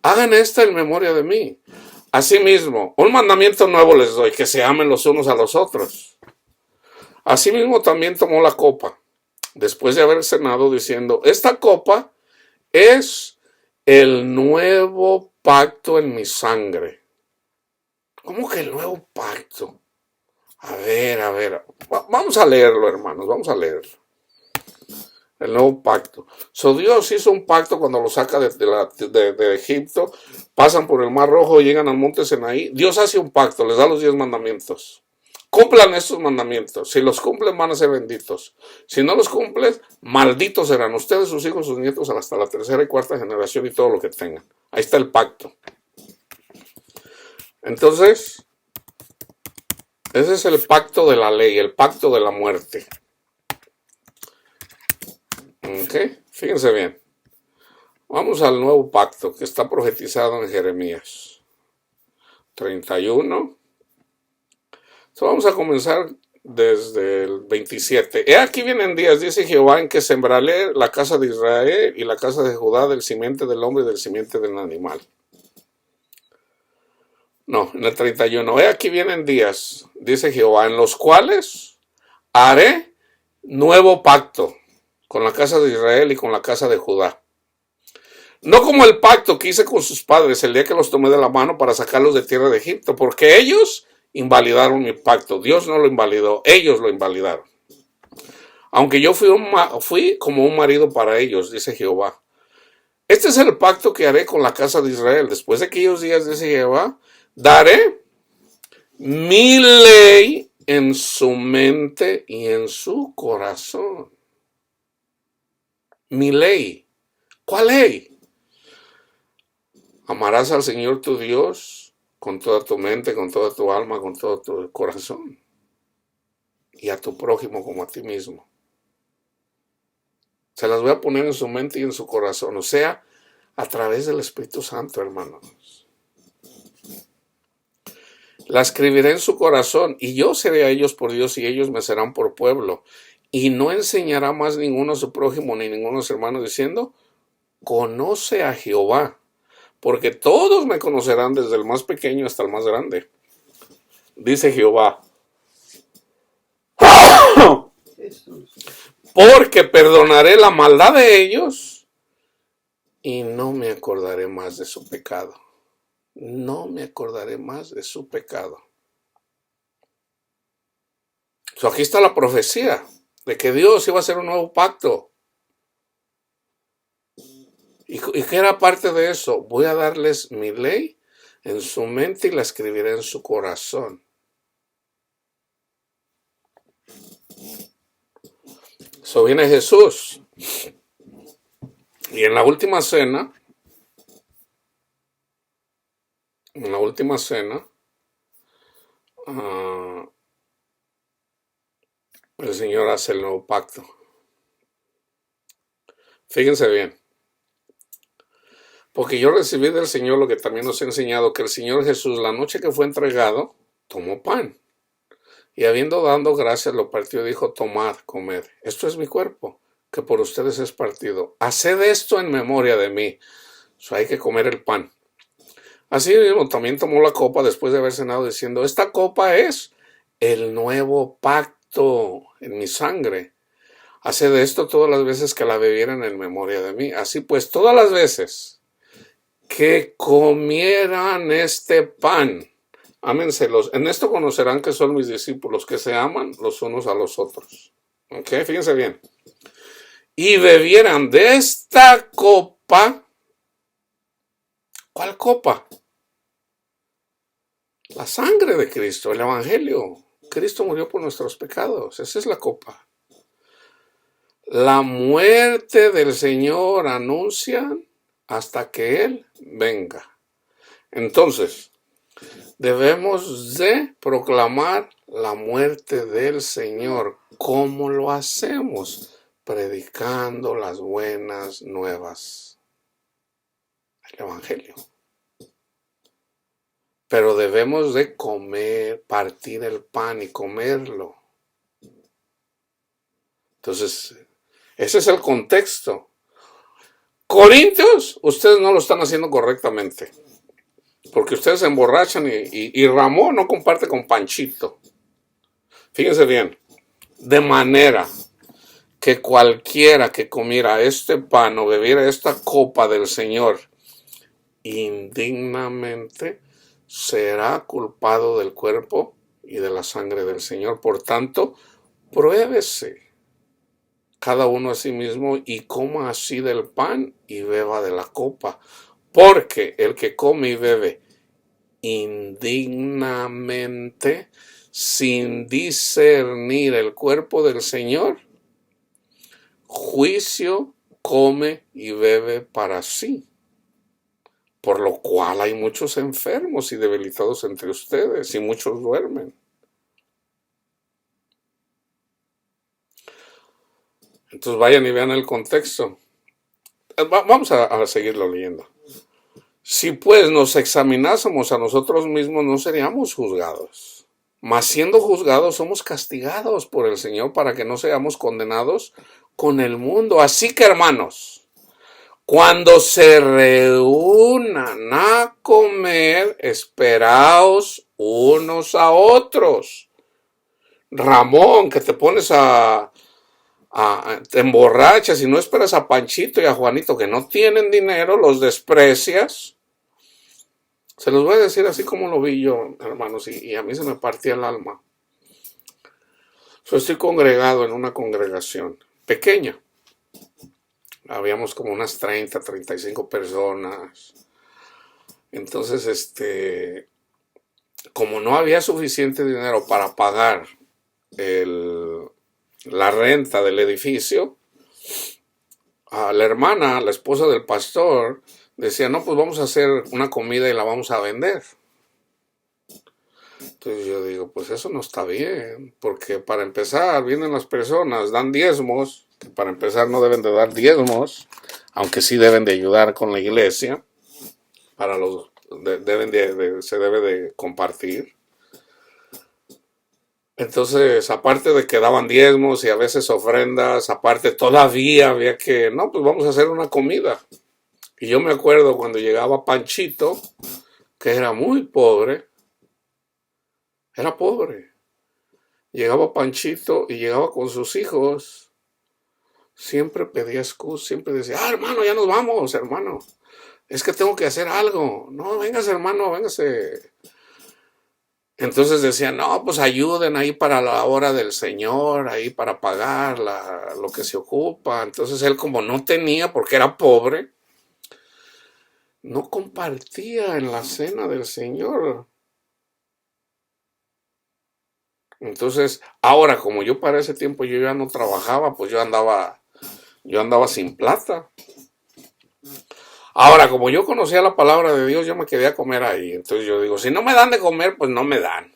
Hagan esto en memoria de mí. Asimismo, un mandamiento nuevo les doy, que se amen los unos a los otros. Asimismo también tomó la copa, después de haber cenado, diciendo, esta copa es el nuevo pacto en mi sangre. ¿Cómo que el nuevo pacto? A ver, vamos a leerlo, hermanos, vamos a leerlo. El nuevo pacto. Dios hizo un pacto cuando lo saca de Egipto, pasan por el Mar Rojo, llegan al monte Sinaí. Dios hace un pacto, les da los 10 mandamientos. Cumplan estos mandamientos. Si los cumplen, van a ser benditos. Si no los cumplen, malditos serán ustedes, sus hijos, sus nietos, hasta la tercera y cuarta generación y todo lo que tengan. Ahí está el pacto. Entonces, ese es el pacto de la ley, el pacto de la muerte. ¿Ok? Fíjense bien. Vamos al nuevo pacto que está profetizado en Jeremías 31. Vamos a comenzar desde el 27. He aquí vienen días, dice Jehová, en que sembraré la casa de Israel y la casa de Judá del simiente del hombre y del simiente del animal. No, en el 31. He aquí vienen días, dice Jehová, en los cuales haré nuevo pacto con la casa de Israel y con la casa de Judá. No como el pacto que hice con sus padres el día que los tomé de la mano para sacarlos de tierra de Egipto, porque ellos invalidaron mi pacto. Dios no lo invalidó, ellos lo invalidaron. Aunque yo fui como un marido para ellos, dice Jehová. Este es el pacto que haré con la casa de Israel. Después de aquellos días, dice Jehová, daré mi ley en su mente y en su corazón. Mi ley. ¿Cuál ley? Amarás al Señor tu Dios con toda tu mente, con toda tu alma, con todo tu corazón. Y a tu prójimo como a ti mismo. Se las voy a poner en su mente y en su corazón. O sea, a través del Espíritu Santo, hermanos. La escribiré en su corazón, y yo seré a ellos por Dios, y ellos me serán por pueblo. Y no enseñará más ninguno a su prójimo, ni ninguno a su hermano, diciendo, conoce a Jehová, porque todos me conocerán desde el más pequeño hasta el más grande. Dice Jehová, porque perdonaré la maldad de ellos, y no me acordaré más de su pecado. No me acordaré más de su pecado. Aquí está la profecía de que Dios iba a hacer un nuevo pacto. ¿Y qué era parte de eso? Voy a darles mi ley en su mente y la escribiré en su corazón. Eso viene Jesús. Y en la última cena, el Señor hace el nuevo pacto. Fíjense bien. Porque yo recibí del Señor lo que también nos ha enseñado, que el Señor Jesús, la noche que fue entregado, tomó pan. Y habiendo dado gracias, lo partió y dijo, tomad, comed. Esto es mi cuerpo, que por ustedes es partido. Haced esto en memoria de mí. Hay que comer el pan. Así mismo también tomó la copa después de haber cenado, diciendo, esta copa es el nuevo pacto en mi sangre. Haced esto todas las veces que la bebieran en memoria de mí. Así pues, todas las veces que comieran este pan, ámenselos. En esto conocerán que son mis discípulos, que se aman los unos a los otros. ¿Ok? Fíjense bien. Y bebieran de esta copa. ¿Cuál copa? La sangre de Cristo, el Evangelio. Cristo murió por nuestros pecados. Esa es la copa. La muerte del Señor anuncian hasta que Él venga. Entonces, debemos de proclamar la muerte del Señor. ¿Cómo lo hacemos? Predicando las buenas nuevas. El Evangelio. Pero debemos de comer, partir el pan y comerlo. Entonces, ese es el contexto. Corintios, ustedes no lo están haciendo correctamente. Porque ustedes se emborrachan y Ramón no comparte con Panchito. Fíjense bien. De manera que cualquiera que comiera este pan o bebiera esta copa del Señor indignamente será culpado del cuerpo y de la sangre del Señor. Por tanto, pruébese cada uno a sí mismo y coma así del pan y beba de la copa. Porque el que come y bebe indignamente, sin discernir el cuerpo del Señor, juicio come y bebe para sí. Por lo cual hay muchos enfermos y debilitados entre ustedes, y muchos duermen. Entonces vayan y vean el contexto. Vamos a seguirlo leyendo. Si pues nos examinásemos a nosotros mismos, no seríamos juzgados. Mas siendo juzgados, somos castigados por el Señor para que no seamos condenados con el mundo. Así que, hermanos, cuando se reúnan a comer, esperaos unos a otros. Ramón, que te pones te emborrachas y no esperas a Panchito y a Juanito que no tienen dinero, los desprecias. Se los voy a decir así como lo vi yo, hermanos, y a mí se me partía el alma. Yo estoy congregado en una congregación pequeña. Habíamos como unas 35 personas. Entonces, como no había suficiente dinero para pagar el, la renta del edificio, a la hermana, la esposa del pastor, decía, no, pues vamos a hacer una comida y la vamos a vender. Entonces yo digo, pues eso no está bien, porque para empezar vienen las personas, dan diezmos, que para empezar no deben de dar diezmos, aunque sí deben de ayudar con la iglesia, para los se debe de compartir. Entonces, aparte de que daban diezmos y a veces ofrendas, aparte todavía había que, no, pues vamos a hacer una comida. Y yo me acuerdo cuando llegaba Panchito, que era muy pobre, era pobre. Llegaba Panchito y llegaba con sus hijos. Siempre pedía excusa, siempre decía, hermano, ya nos vamos, hermano. Es que tengo que hacer algo. No, véngase, hermano, véngase. Entonces decía, no, pues ayuden ahí para la hora del Señor, ahí para pagar lo que se ocupa. Entonces él como no tenía, porque era pobre, no compartía en la cena del Señor. Entonces, ahora como yo para ese tiempo yo ya no trabajaba, pues yo andaba sin plata. Ahora, como yo conocía la palabra de Dios, yo me quedé a comer ahí. Entonces yo digo, si no me dan de comer, pues no me dan.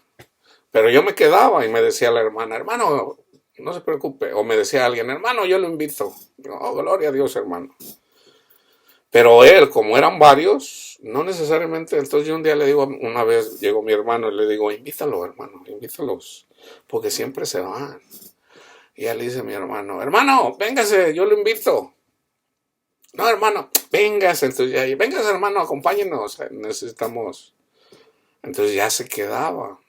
Pero yo me quedaba y me decía la hermana, hermano, no se preocupe. O me decía alguien, hermano, yo lo invito. Oh, gloria a Dios, hermano. Pero él, como eran varios, no necesariamente. Entonces yo un día le digo, una vez llegó mi hermano y le digo, invítalo, hermano, invítalos. Porque siempre se van. Y él dice mi hermano, hermano, véngase, yo lo invito. No, hermano, véngase. Entonces ya, véngase, hermano, acompáñenos. Necesitamos. Entonces ya se quedaba.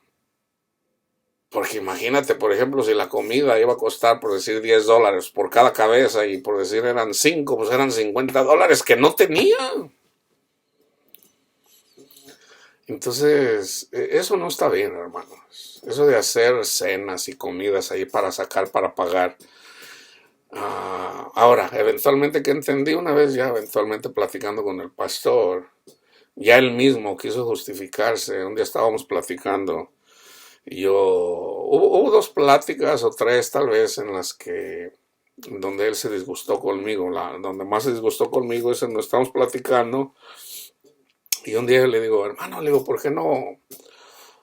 Porque imagínate, por ejemplo, si la comida iba a costar, por decir, $10 por cada cabeza y por decir eran 5, pues eran $50 que no tenía. Entonces, eso no está bien, hermanos. Eso de hacer cenas y comidas ahí para sacar, para pagar. Ahora, eventualmente que entendí una vez ya, eventualmente platicando con el pastor, ya él mismo quiso justificarse. Un día estábamos platicando. Hubo dos pláticas o tres tal vez en las que, donde él se disgustó conmigo, donde más se disgustó conmigo es en donde estamos platicando y un día le digo, hermano, le digo, ¿por qué no?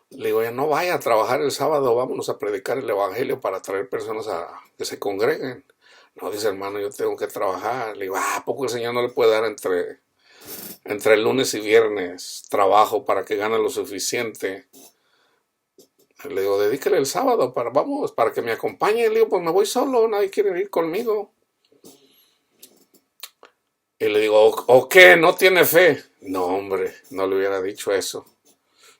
Le digo, ya no vaya a trabajar el sábado, vámonos a predicar el evangelio para traer personas a que se congreguen. No, dice hermano, yo tengo que trabajar. Le digo, ¿a poco el Señor no le puede dar entre el lunes y viernes trabajo para que gane lo suficiente? Le digo, dedíquele el sábado para que me acompañe. Le digo, pues me voy solo, nadie quiere ir conmigo. Y le digo, ¿o qué? ¿No tiene fe? No, hombre, no le hubiera dicho eso.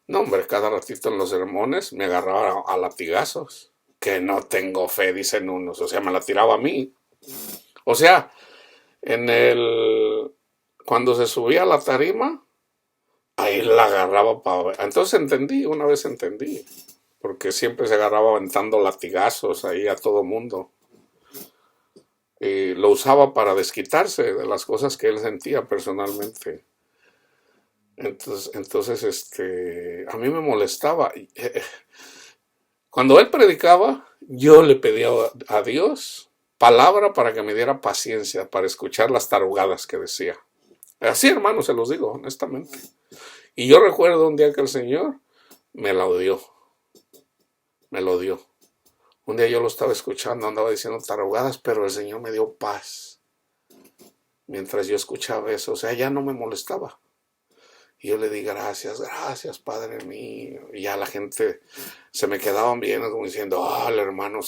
No, hombre, cada ratito en los sermones me agarraba a latigazos. Que no tengo fe, dicen unos. O sea, me la tiraba a mí. O sea, cuando se subía a la tarima, ahí la agarraba para ver. Entonces entendí, una vez entendí. Porque siempre se agarraba aventando latigazos ahí a todo mundo. Y lo usaba para desquitarse de las cosas que él sentía personalmente. Entonces, a mí me molestaba. Cuando él predicaba, yo le pedía a Dios palabra para que me diera paciencia para escuchar las tarugadas que decía. Así, hermano, se los digo honestamente. Y yo recuerdo un día que el Señor me lo dio. Me lo dio. Un día yo lo estaba escuchando, andaba diciendo tarugadas, pero el Señor me dio paz. Mientras yo escuchaba eso, o sea, ya no me molestaba. Y yo le di gracias, gracias, Padre mío. Y ya la gente se me quedaban viendo como diciendo, el hermano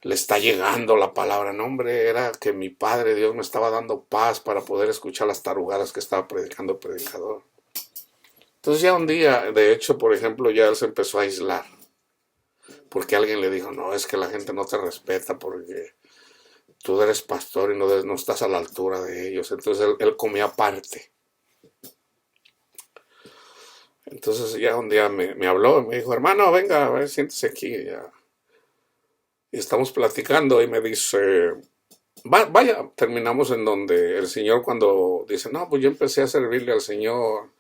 le está llegando la palabra. No, hombre, era que mi Padre Dios me estaba dando paz para poder escuchar las tarugadas que estaba predicando el predicador. Entonces ya un día, de hecho, por ejemplo, ya él se empezó a aislar. Porque alguien le dijo, no, es que la gente no te respeta porque tú eres pastor y no estás a la altura de ellos. Entonces él comía aparte. Entonces ya un día me habló y me dijo, hermano, venga, a ver, siéntese aquí. Ya. Y estamos platicando y me dice, Vaya, terminamos en donde el Señor cuando dice, no, pues yo empecé a servirle al Señor.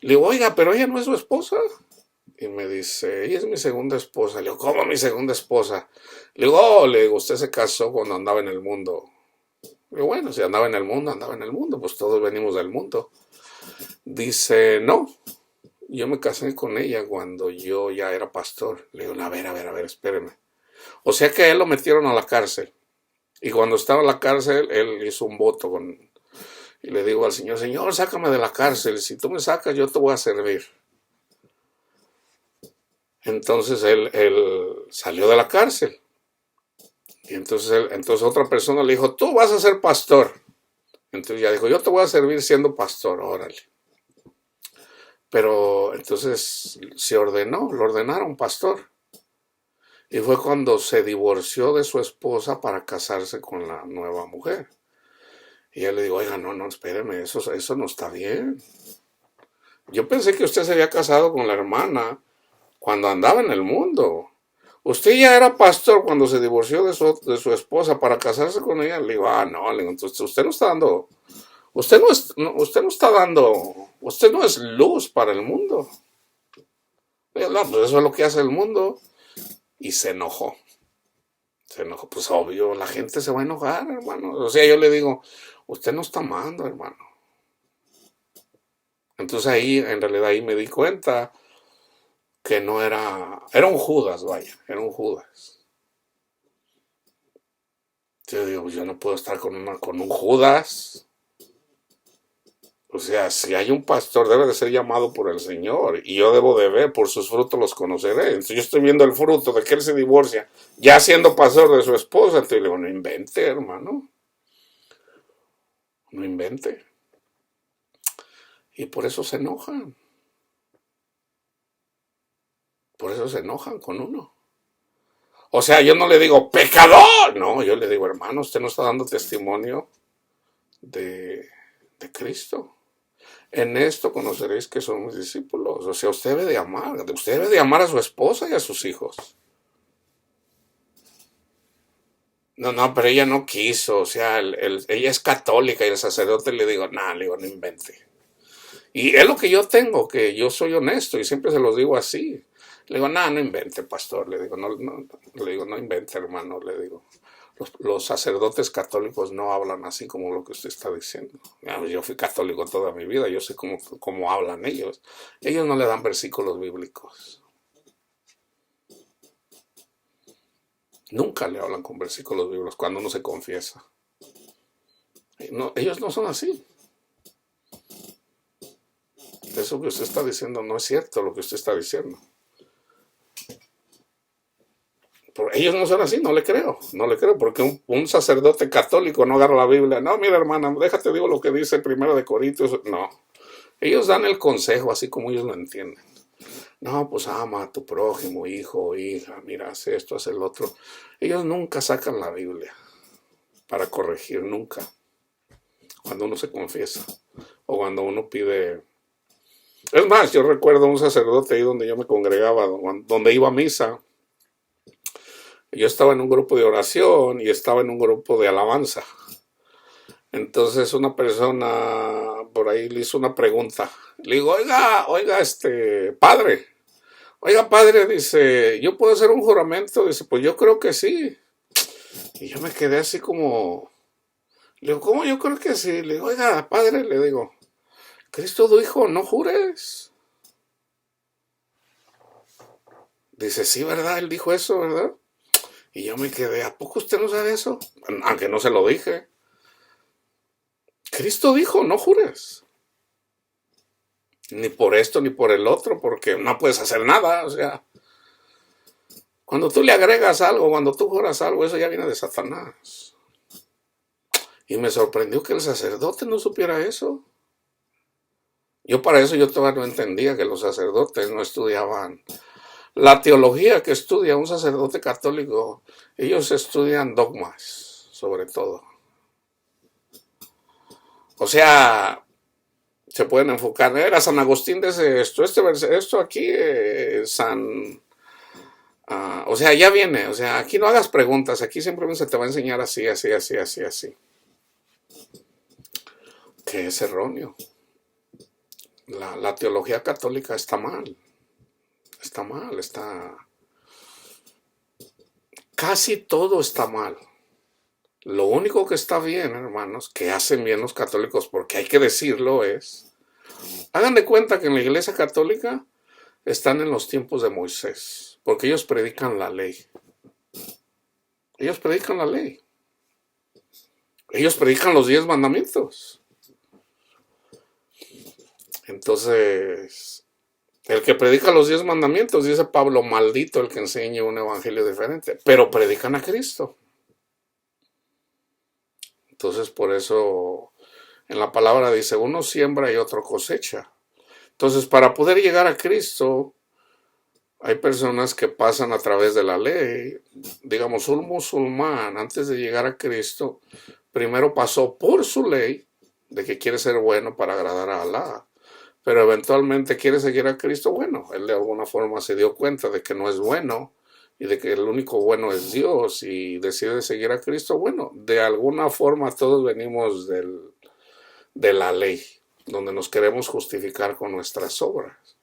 Le digo, oiga, pero ella no es su esposa. Y me dice, ella es mi segunda esposa. Le digo, ¿cómo mi segunda esposa? Le digo, oh, le digo, usted se casó cuando andaba en el mundo. Le digo, bueno, si andaba en el mundo, andaba en el mundo, pues todos venimos del mundo. Dice, no, yo me casé con ella cuando yo ya era pastor. Le digo, a ver, espéreme. O sea que a él lo metieron a la cárcel. Y cuando estaba en la cárcel, él hizo un voto y le digo al Señor, Señor, sácame de la cárcel. Si tú me sacas, yo te voy a servir. Entonces él salió de la cárcel. Y entonces otra persona le dijo, tú vas a ser pastor. Entonces ya dijo, yo te voy a servir siendo pastor, órale. Pero entonces se ordenó, lo ordenaron pastor. Y fue cuando se divorció de su esposa para casarse con la nueva mujer. Y él le dijo, oiga, no, espéreme, eso no está bien. Yo pensé que usted se había casado con la hermana cuando andaba en el mundo. Usted ya era pastor cuando se divorció de su esposa para casarse con ella. Le digo, no, le digo, entonces usted no está dando, usted no está dando, usted no es luz para el mundo. Le digo, no, pues eso es lo que hace el mundo. Y se enojó. Pues obvio, la gente se va a enojar, hermano. O sea, yo le digo, usted no está amando, hermano. Entonces ahí, en realidad ahí me di cuenta que no era un Judas, vaya, era un Judas. Yo digo, yo no puedo estar con un Judas. O sea, si hay un pastor, debe de ser llamado por el Señor. Y yo debo de ver, por sus frutos los conoceré. Entonces yo estoy viendo el fruto de que él se divorcia, ya siendo pastor de su esposa. Entonces le digo, no invente, hermano. No invente. Y por eso se enojan. Por eso se enojan con uno. O sea, yo no le digo, pecador. No, yo le digo, hermano, usted no está dando testimonio de Cristo. En esto conoceréis que son mis discípulos. O sea, usted debe de amar a su esposa y a sus hijos. No, pero ella no quiso, o sea, ella es católica y el sacerdote le digo, le digo, no invente. Y es lo que yo tengo, que yo soy honesto y siempre se los digo así. Le digo, no invente, pastor, le digo, no invente, hermano, le digo. Los sacerdotes católicos no hablan así como lo que usted está diciendo. Yo fui católico toda mi vida, yo sé cómo hablan ellos. Ellos no le dan versículos bíblicos. Nunca le hablan con versículos bíblicos cuando uno se confiesa. No, ellos no son así. Eso que usted está diciendo no es cierto, lo que usted está diciendo. Ellos no son así, no le creo, porque un sacerdote católico no agarra la Biblia. No, mira, hermana, déjate digo lo que dice el 1 Corintios. No, ellos dan el consejo así como ellos lo entienden. No, pues ama a tu prójimo, hijo o hija, mira, haz esto, haz el otro. Ellos nunca sacan la Biblia para corregir, nunca. Cuando uno se confiesa o cuando uno pide. Es más, yo recuerdo un sacerdote ahí donde yo me congregaba, donde iba a misa. Yo estaba en un grupo de oración y estaba en un grupo de alabanza. Entonces una persona por ahí le hizo una pregunta. Le digo, oiga, padre. Oiga, padre, dice, ¿yo puedo hacer un juramento? Dice, pues yo creo que sí. Y yo me quedé así como, le digo, ¿cómo yo creo que sí? Le digo, oiga, padre, le digo, Cristo dijo, no jures. Dice, sí, ¿verdad? Él dijo eso, ¿verdad? Y yo me quedé, ¿a poco usted no sabe eso? Aunque no se lo dije. Cristo dijo, no jures. Ni por esto ni por el otro, porque no puedes hacer nada. O sea, cuando tú le agregas algo, cuando tú juras algo, eso ya viene de Satanás. Y me sorprendió que el sacerdote no supiera eso. Para eso yo todavía no entendía que los sacerdotes no estudiaban la teología que estudia un sacerdote católico. Ellos estudian dogmas, sobre todo. O sea, se pueden enfocar. Era San Agustín dice esto aquí, O sea, ya viene, o sea, aquí no hagas preguntas, aquí simplemente se te va a enseñar así, así, así, así, así. Que es erróneo. La teología católica está mal, casi todo está mal. Lo único que está bien, hermanos, que hacen bien los católicos, porque hay que decirlo, hagan de cuenta que en la iglesia católica están en los tiempos de Moisés, porque ellos predican la ley. Ellos predican la ley. Ellos predican los 10 mandamientos. Entonces, el que predica los 10 mandamientos, dice Pablo, maldito el que enseñe un evangelio diferente, pero predican a Cristo. Entonces, por eso en la palabra dice, uno siembra y otro cosecha. Entonces, para poder llegar a Cristo, hay personas que pasan a través de la ley. Digamos, un musulmán, antes de llegar a Cristo, primero pasó por su ley, de que quiere ser bueno para agradar a Alá, pero eventualmente quiere seguir a Cristo. Bueno, él de alguna forma se dio cuenta de que no es bueno y de que el único bueno es Dios y decide seguir a Cristo. Bueno, de alguna forma todos venimos de la ley, donde nos queremos justificar con nuestras obras.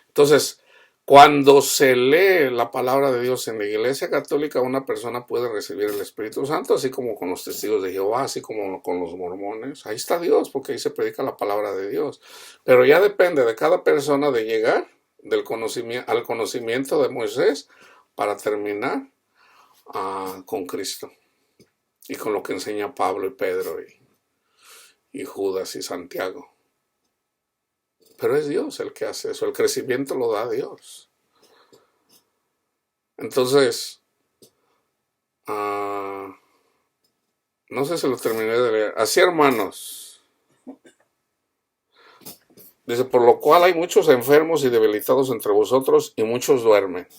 Entonces, cuando se lee la palabra de Dios en la Iglesia Católica, una persona puede recibir el Espíritu Santo, así como con los testigos de Jehová, así como con los mormones. Ahí está Dios, porque ahí se predica la palabra de Dios. Pero ya depende de cada persona de llegar al conocimiento de Moisés para terminar con Cristo y con lo que enseña Pablo y Pedro y Judas y Santiago. Pero es Dios el que hace eso, el crecimiento lo da Dios. Entonces, no sé si lo terminé de leer. Así, hermanos, dice, por lo cual hay muchos enfermos y debilitados entre vosotros y muchos duermen.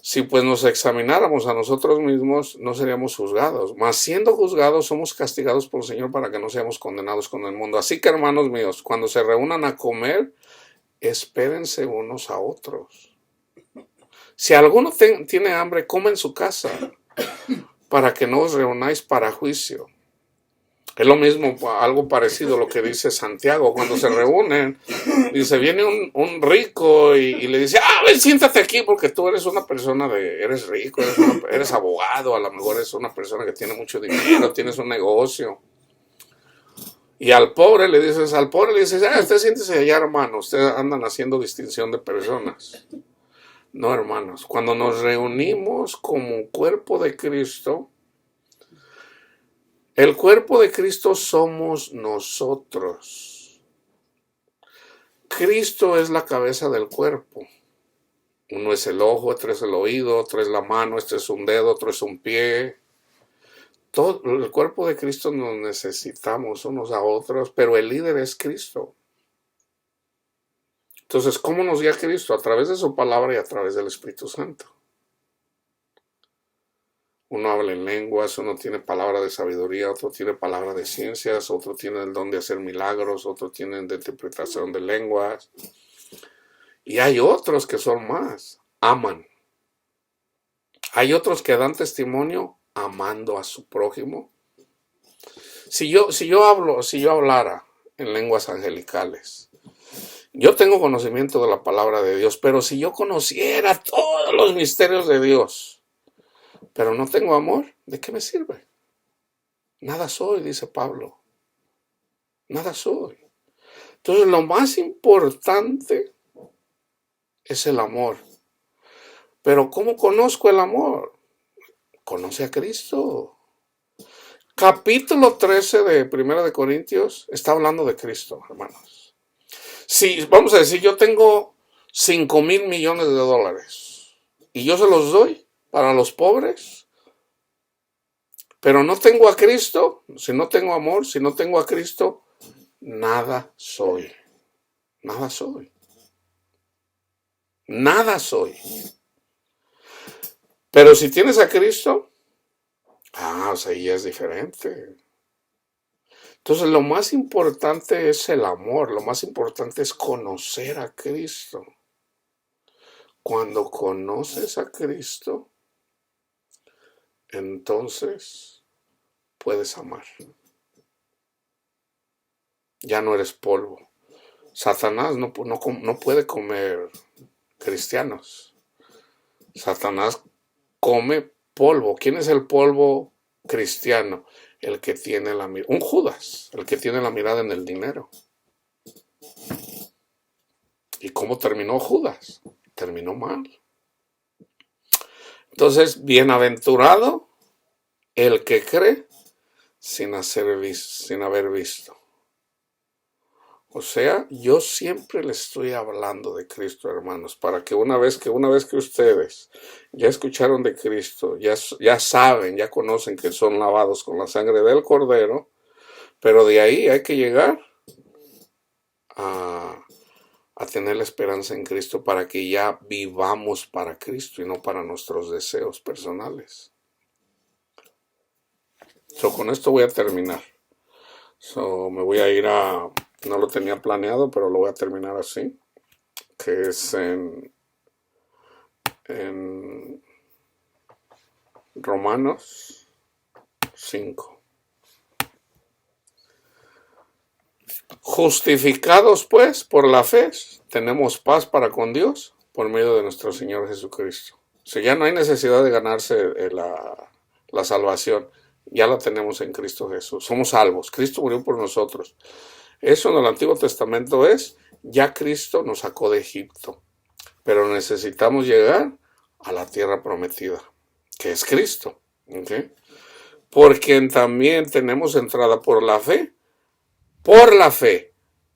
Si pues nos examináramos a nosotros mismos, no seríamos juzgados. Mas siendo juzgados, somos castigados por el Señor para que no seamos condenados con el mundo. Así que, hermanos míos, cuando se reúnan a comer, espérense unos a otros. Si alguno tiene hambre, come en su casa, para que no os reunáis para juicio. Es lo mismo, algo parecido a lo que dice Santiago. Cuando se reúnen, dice, viene un rico y le dice, ven, siéntate aquí porque tú eres una persona eres rico, eres abogado, a lo mejor eres una persona que tiene mucho dinero, tienes un negocio. Y al pobre le dices, usted siéntese allá, hermano, ustedes andan haciendo distinción de personas. No, hermanos, cuando nos reunimos como cuerpo de Cristo, el cuerpo de Cristo somos nosotros. Cristo es la cabeza del cuerpo. Uno es el ojo, otro es el oído, otro es la mano, este es un dedo, otro es un pie. Todo el cuerpo de Cristo nos necesitamos unos a otros, pero el líder es Cristo. Entonces, ¿cómo nos guía Cristo? A través de su palabra y a través del Espíritu Santo. Uno habla en lenguas, uno tiene palabra de sabiduría, otro tiene palabra de ciencias, otro tiene el don de hacer milagros, otro tiene de interpretación de lenguas. Y hay otros que son más, aman. Hay otros que dan testimonio amando a su prójimo. Si yo hablara en lenguas angelicales, yo tengo conocimiento de la palabra de Dios, pero si yo conociera todos los misterios de Dios, pero no tengo amor, ¿de qué me sirve? Nada soy, dice Pablo. Nada soy. Entonces, lo más importante es el amor. Pero ¿cómo conozco el amor? Conoce a Cristo. Capítulo 13 de 1 de Corintios está hablando de Cristo, hermanos. Si, vamos a decir, yo tengo 5,000 millones de dólares y yo se los doy para los pobres, pero no tengo a Cristo, si no tengo amor, si no tengo a Cristo, nada soy. Nada soy. Nada soy. Pero si tienes a Cristo, o sea, ya es diferente. Entonces, lo más importante es el amor, lo más importante es conocer a Cristo. Cuando conoces a Cristo, entonces puedes amar. Ya no eres polvo. Satanás no puede comer cristianos. Satanás come polvo. ¿Quién es el polvo cristiano? El que tiene la mirada, un Judas, el que tiene la mirada en el dinero. ¿Y cómo terminó Judas? Terminó mal. Entonces, bienaventurado el que cree sin haber visto. O sea, yo siempre les estoy hablando de Cristo, hermanos, para que una vez que ustedes ya escucharon de Cristo, ya saben, ya conocen que son lavados con la sangre del Cordero, pero de ahí hay que llegar a tener la esperanza en Cristo para que ya vivamos para Cristo y no para nuestros deseos personales. Con esto voy a terminar. Me voy a ir no lo tenía planeado, pero lo voy a terminar así, que es en Romanos 5. Justificados pues por la fe, tenemos paz para con Dios por medio de nuestro Señor Jesucristo. O sea, ya no hay necesidad de ganarse la salvación, ya la tenemos en Cristo Jesús. Somos salvos, Cristo murió por nosotros. Eso en el Antiguo Testamento ya Cristo nos sacó de Egipto, pero necesitamos llegar a la tierra prometida, que es Cristo. ¿Okay? Porque también tenemos entrada por la fe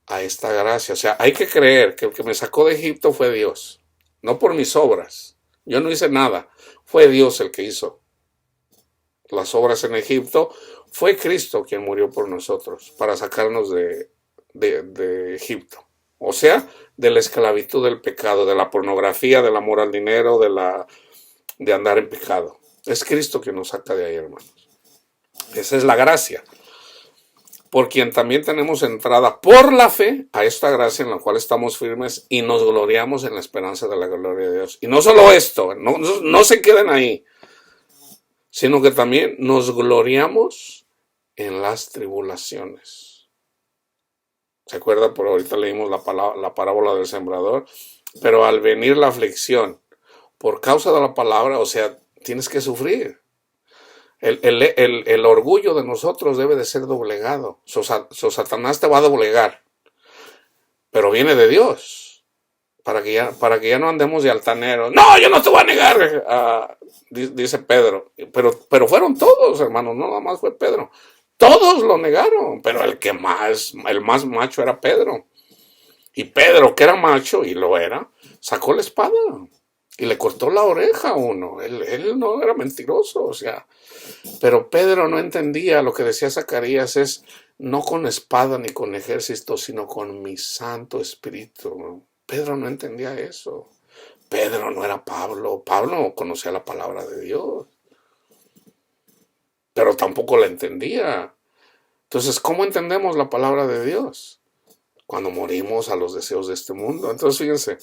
a esta gracia. O sea, hay que creer que el que me sacó de Egipto fue Dios, no por mis obras. Yo no hice nada, fue Dios el que hizo las obras en Egipto. Fue Cristo quien murió por nosotros para sacarnos de Egipto. O sea, de la esclavitud del pecado, de la pornografía, del amor al dinero, de andar en pecado. Es Cristo quien nos saca de ahí, hermanos. Esa es la gracia. Por quien también tenemos entrada por la fe a esta gracia en la cual estamos firmes y nos gloriamos en la esperanza de la gloria de Dios. Y no solo esto, no se queden ahí, sino que también nos gloriamos en las tribulaciones. ¿Se acuerda? Por ahorita leímos la parábola del sembrador. Pero al venir la aflicción, por causa de la palabra, o sea, tienes que sufrir. El orgullo de nosotros debe de ser doblegado. Satanás te va a doblegar, pero viene de Dios, para que ya no andemos de altaneros. No, yo no te voy a negar, dice Pedro. Pero fueron todos, hermanos, no nada más fue Pedro. Todos lo negaron, pero el más macho era Pedro. Y Pedro, que era macho, y lo era, sacó la espada y le cortó la oreja a uno. Él no era mentiroso, o sea. Pero Pedro no entendía lo que decía Zacarías, es no con espada ni con ejército, sino con mi Santo Espíritu. Pedro no entendía eso. Pedro no era Pablo. Pablo conocía la palabra de Dios, pero tampoco la entendía. Entonces, ¿cómo entendemos la palabra de Dios? Cuando morimos a los deseos de este mundo. Entonces, fíjense,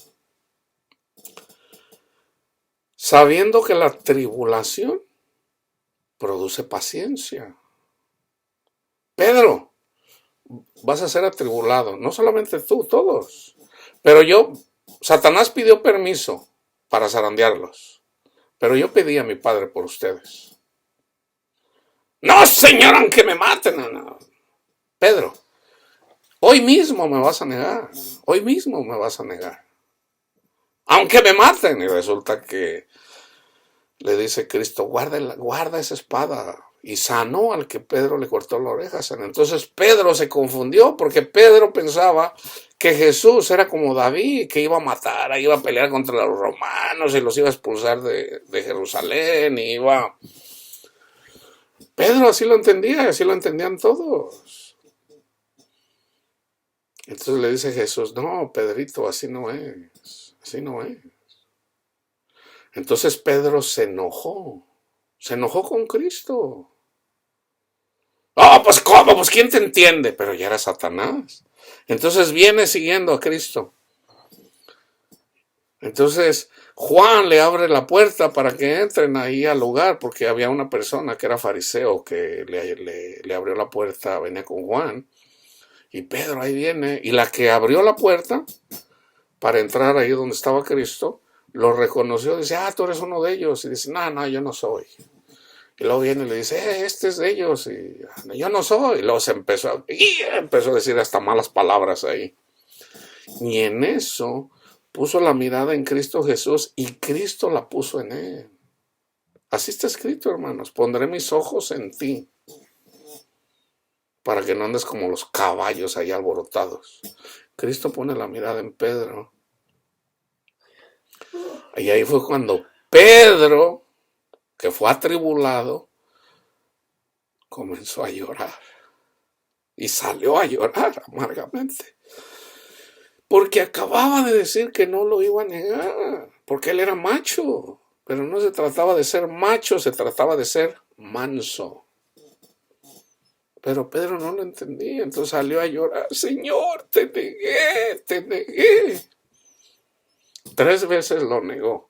sabiendo que la tribulación produce paciencia. Pedro, vas a ser atribulado, no solamente tú, todos. Pero Satanás pidió permiso para zarandearlos, pero yo pedí a mi Padre por ustedes. No, Señor, aunque me maten. No. Pedro, hoy mismo me vas a negar, hoy mismo me vas a negar, aunque me maten. Y resulta que le dice Cristo, guarda esa espada. Y sanó al que Pedro le cortó la oreja. Entonces Pedro se confundió porque Pedro pensaba que Jesús era como David, que iba a matar, iba a pelear contra los romanos y los iba a expulsar de Jerusalén. Pedro así lo entendía, así lo entendían todos. Entonces le dice Jesús, no, Pedrito, así no es, así no es. Entonces Pedro se enojó con Cristo. Pues ¿cómo? Pues ¿quién te entiende? Pero ya era Satanás. Entonces viene siguiendo a Cristo. Entonces Juan le abre la puerta para que entren ahí al lugar, porque había una persona que era fariseo que le abrió la puerta, venía con Juan, y Pedro ahí viene, y la que abrió la puerta para entrar ahí donde estaba Cristo, lo reconoció, dice, tú eres uno de ellos, y dice, no, yo no soy. Y luego viene y le dice, este es de ellos, y yo no soy. Y luego empezó a decir hasta malas palabras ahí. Y en eso puso la mirada en Cristo Jesús y Cristo la puso en él. Así está escrito, hermanos, pondré mis ojos en ti para que no andes como los caballos ahí alborotados. Cristo pone la mirada en Pedro. Y ahí fue cuando Pedro, que fue atribulado, comenzó a llorar. Y salió a llorar amargamente. Porque acababa de decir que no lo iba a negar. Porque él era macho. Pero no se trataba de ser macho, se trataba de ser manso. Pero Pedro no lo entendía. Entonces salió a llorar. Señor, te negué, te negué. 3 veces lo negó.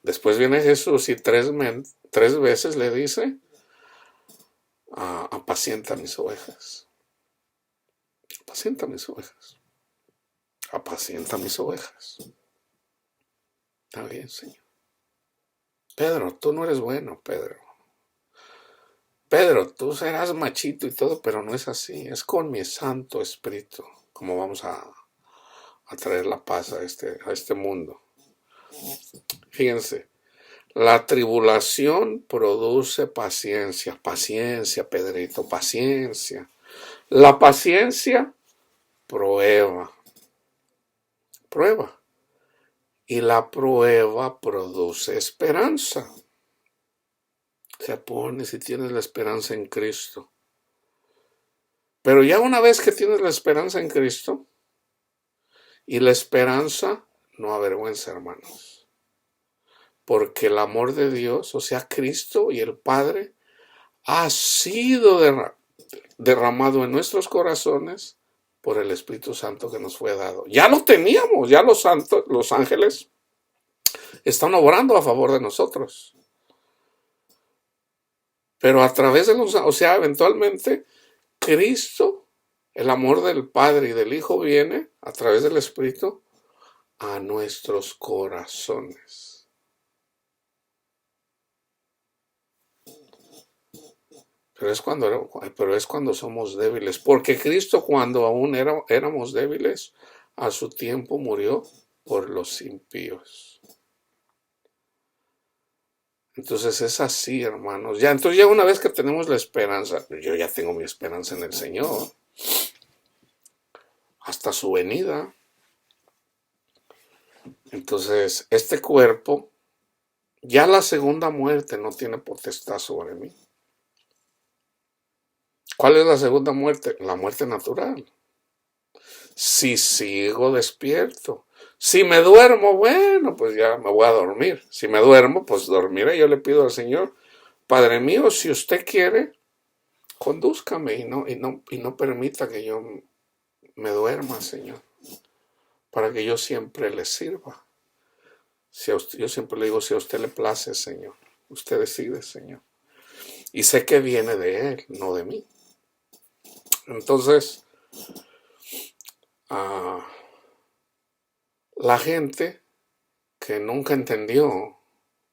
Después viene Jesús y 3 veces le dice, apacienta mis ovejas. Apacienta mis ovejas. Apacienta mis ovejas. Está bien, Señor. Pedro, tú no eres bueno, Pedro. Pedro, tú serás machito y todo, pero no es así. Es con mi Santo Espíritu como vamos a traer la paz a este mundo. Fíjense, la tribulación produce paciencia. Paciencia, Pedrito, paciencia. La paciencia prueba. Prueba. Y la prueba produce esperanza. Se pone si tienes la esperanza en Cristo. Pero ya una vez que tienes la esperanza en Cristo, y la esperanza no avergüenza, hermanos. Porque el amor de Dios, o sea, Cristo y el Padre, ha sido derramado en nuestros corazones por el Espíritu Santo que nos fue dado. Ya lo teníamos, ya los ángeles están obrando a favor de nosotros. Pero a través de eventualmente Cristo, el amor del Padre y del Hijo viene a través del Espíritu a nuestros corazones. Pero es cuando somos débiles, porque Cristo cuando aún éramos débiles, a su tiempo murió por los impíos. Entonces es así, hermanos. Entonces ya una vez que tenemos la esperanza, yo ya tengo mi esperanza en el Señor, hasta su venida. Entonces, este cuerpo, ya la segunda muerte no tiene potestad sobre mí. ¿Cuál es la segunda muerte? La muerte natural. Si sigo despierto. Si me duermo, bueno, pues ya me voy a dormir. Si me duermo, pues dormiré. Yo le pido al Señor, Padre mío, si usted quiere, condúzcame y no permita que yo me duerma, Señor, para que yo siempre le sirva. Yo siempre le digo, si a usted le place, Señor, usted decide, Señor. Y sé que viene de Él, no de mí. Entonces, la gente que nunca entendió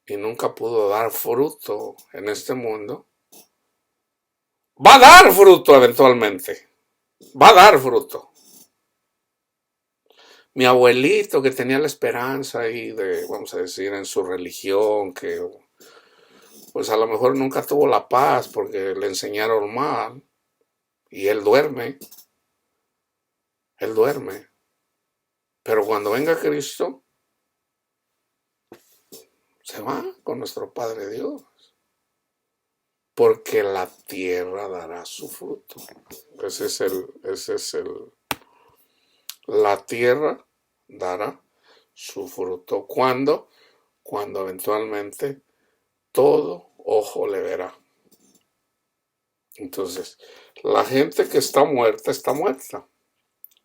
y nunca pudo dar fruto en este mundo, va a dar fruto eventualmente. Va a dar fruto. Mi abuelito que tenía la esperanza ahí de, vamos a decir, en su religión, que pues a lo mejor nunca tuvo la paz porque le enseñaron mal, y él duerme. Pero cuando venga Cristo, se va con nuestro Padre Dios. Porque la tierra dará su fruto. La tierra dará su fruto. ¿Cuándo? Cuando eventualmente todo ojo le verá. Entonces, la gente que está muerta, está muerta.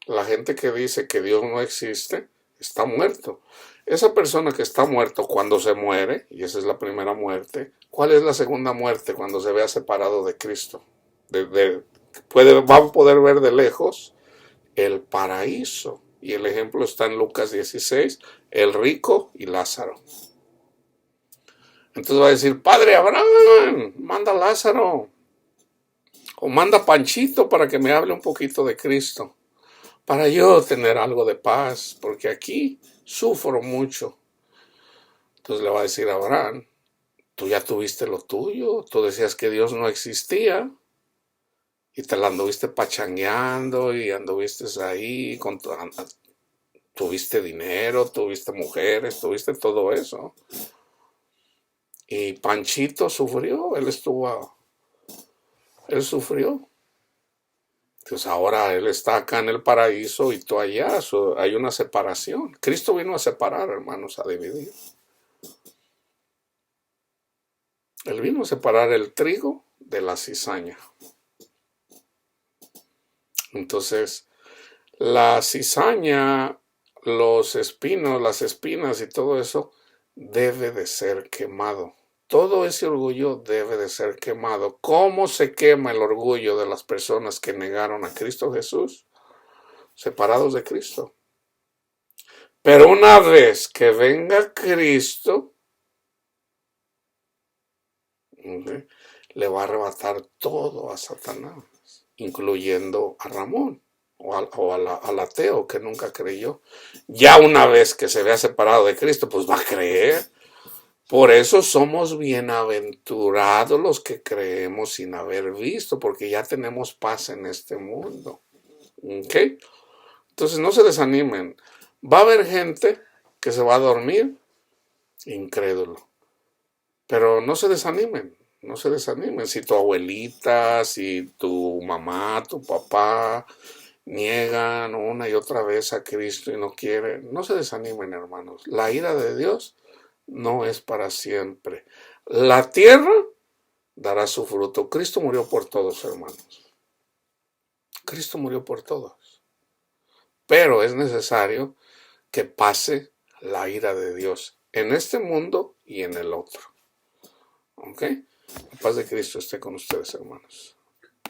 La gente que dice que Dios no existe, está muerto. Esa persona que está muerto cuando se muere, y esa es la primera muerte, ¿cuál es la segunda muerte cuando se vea separado de Cristo? Va a poder ver de lejos el paraíso. Y el ejemplo está en Lucas 16, el rico y Lázaro. Entonces va a decir, Padre Abraham, manda a Lázaro, o manda a Panchito para que me hable un poquito de Cristo, para yo tener algo de paz, porque aquí sufro mucho. Entonces le va a decir a Abraham, tú ya tuviste lo tuyo, tú decías que Dios no existía, y te la anduviste pachangueando, y anduviste ahí, tuviste dinero, tuviste mujeres, tuviste todo eso. Y Panchito sufrió, él sufrió. Entonces ahora él está acá en el paraíso y tú allá, hay una separación. Cristo vino a separar, hermanos, a dividir. Él vino a separar el trigo de la cizaña. Entonces, la cizaña, los espinos, las espinas y todo eso debe de ser quemado. Todo ese orgullo debe de ser quemado. ¿Cómo se quema el orgullo de las personas que negaron a Cristo Jesús? Separados de Cristo. Pero una vez que venga Cristo, le va a arrebatar todo a Satanás, incluyendo a Ramón al ateo que nunca creyó. Ya una vez que se vea separado de Cristo, pues va a creer. Por eso somos bienaventurados los que creemos sin haber visto, porque ya tenemos paz en este mundo. ¿Ok? Entonces no se desanimen. Va a haber gente que se va a dormir incrédulo. Pero no se desanimen, no se desanimen. Si tu abuelita, si tu mamá, tu papá niegan una y otra vez a Cristo y no quieren, no se desanimen, hermanos. La ira de Dios no es para siempre. La tierra dará su fruto. Cristo murió por todos, hermanos. Cristo murió por todos. Pero es necesario que pase la ira de Dios en este mundo y en el otro. ¿Ok? La paz de Cristo esté con ustedes, hermanos.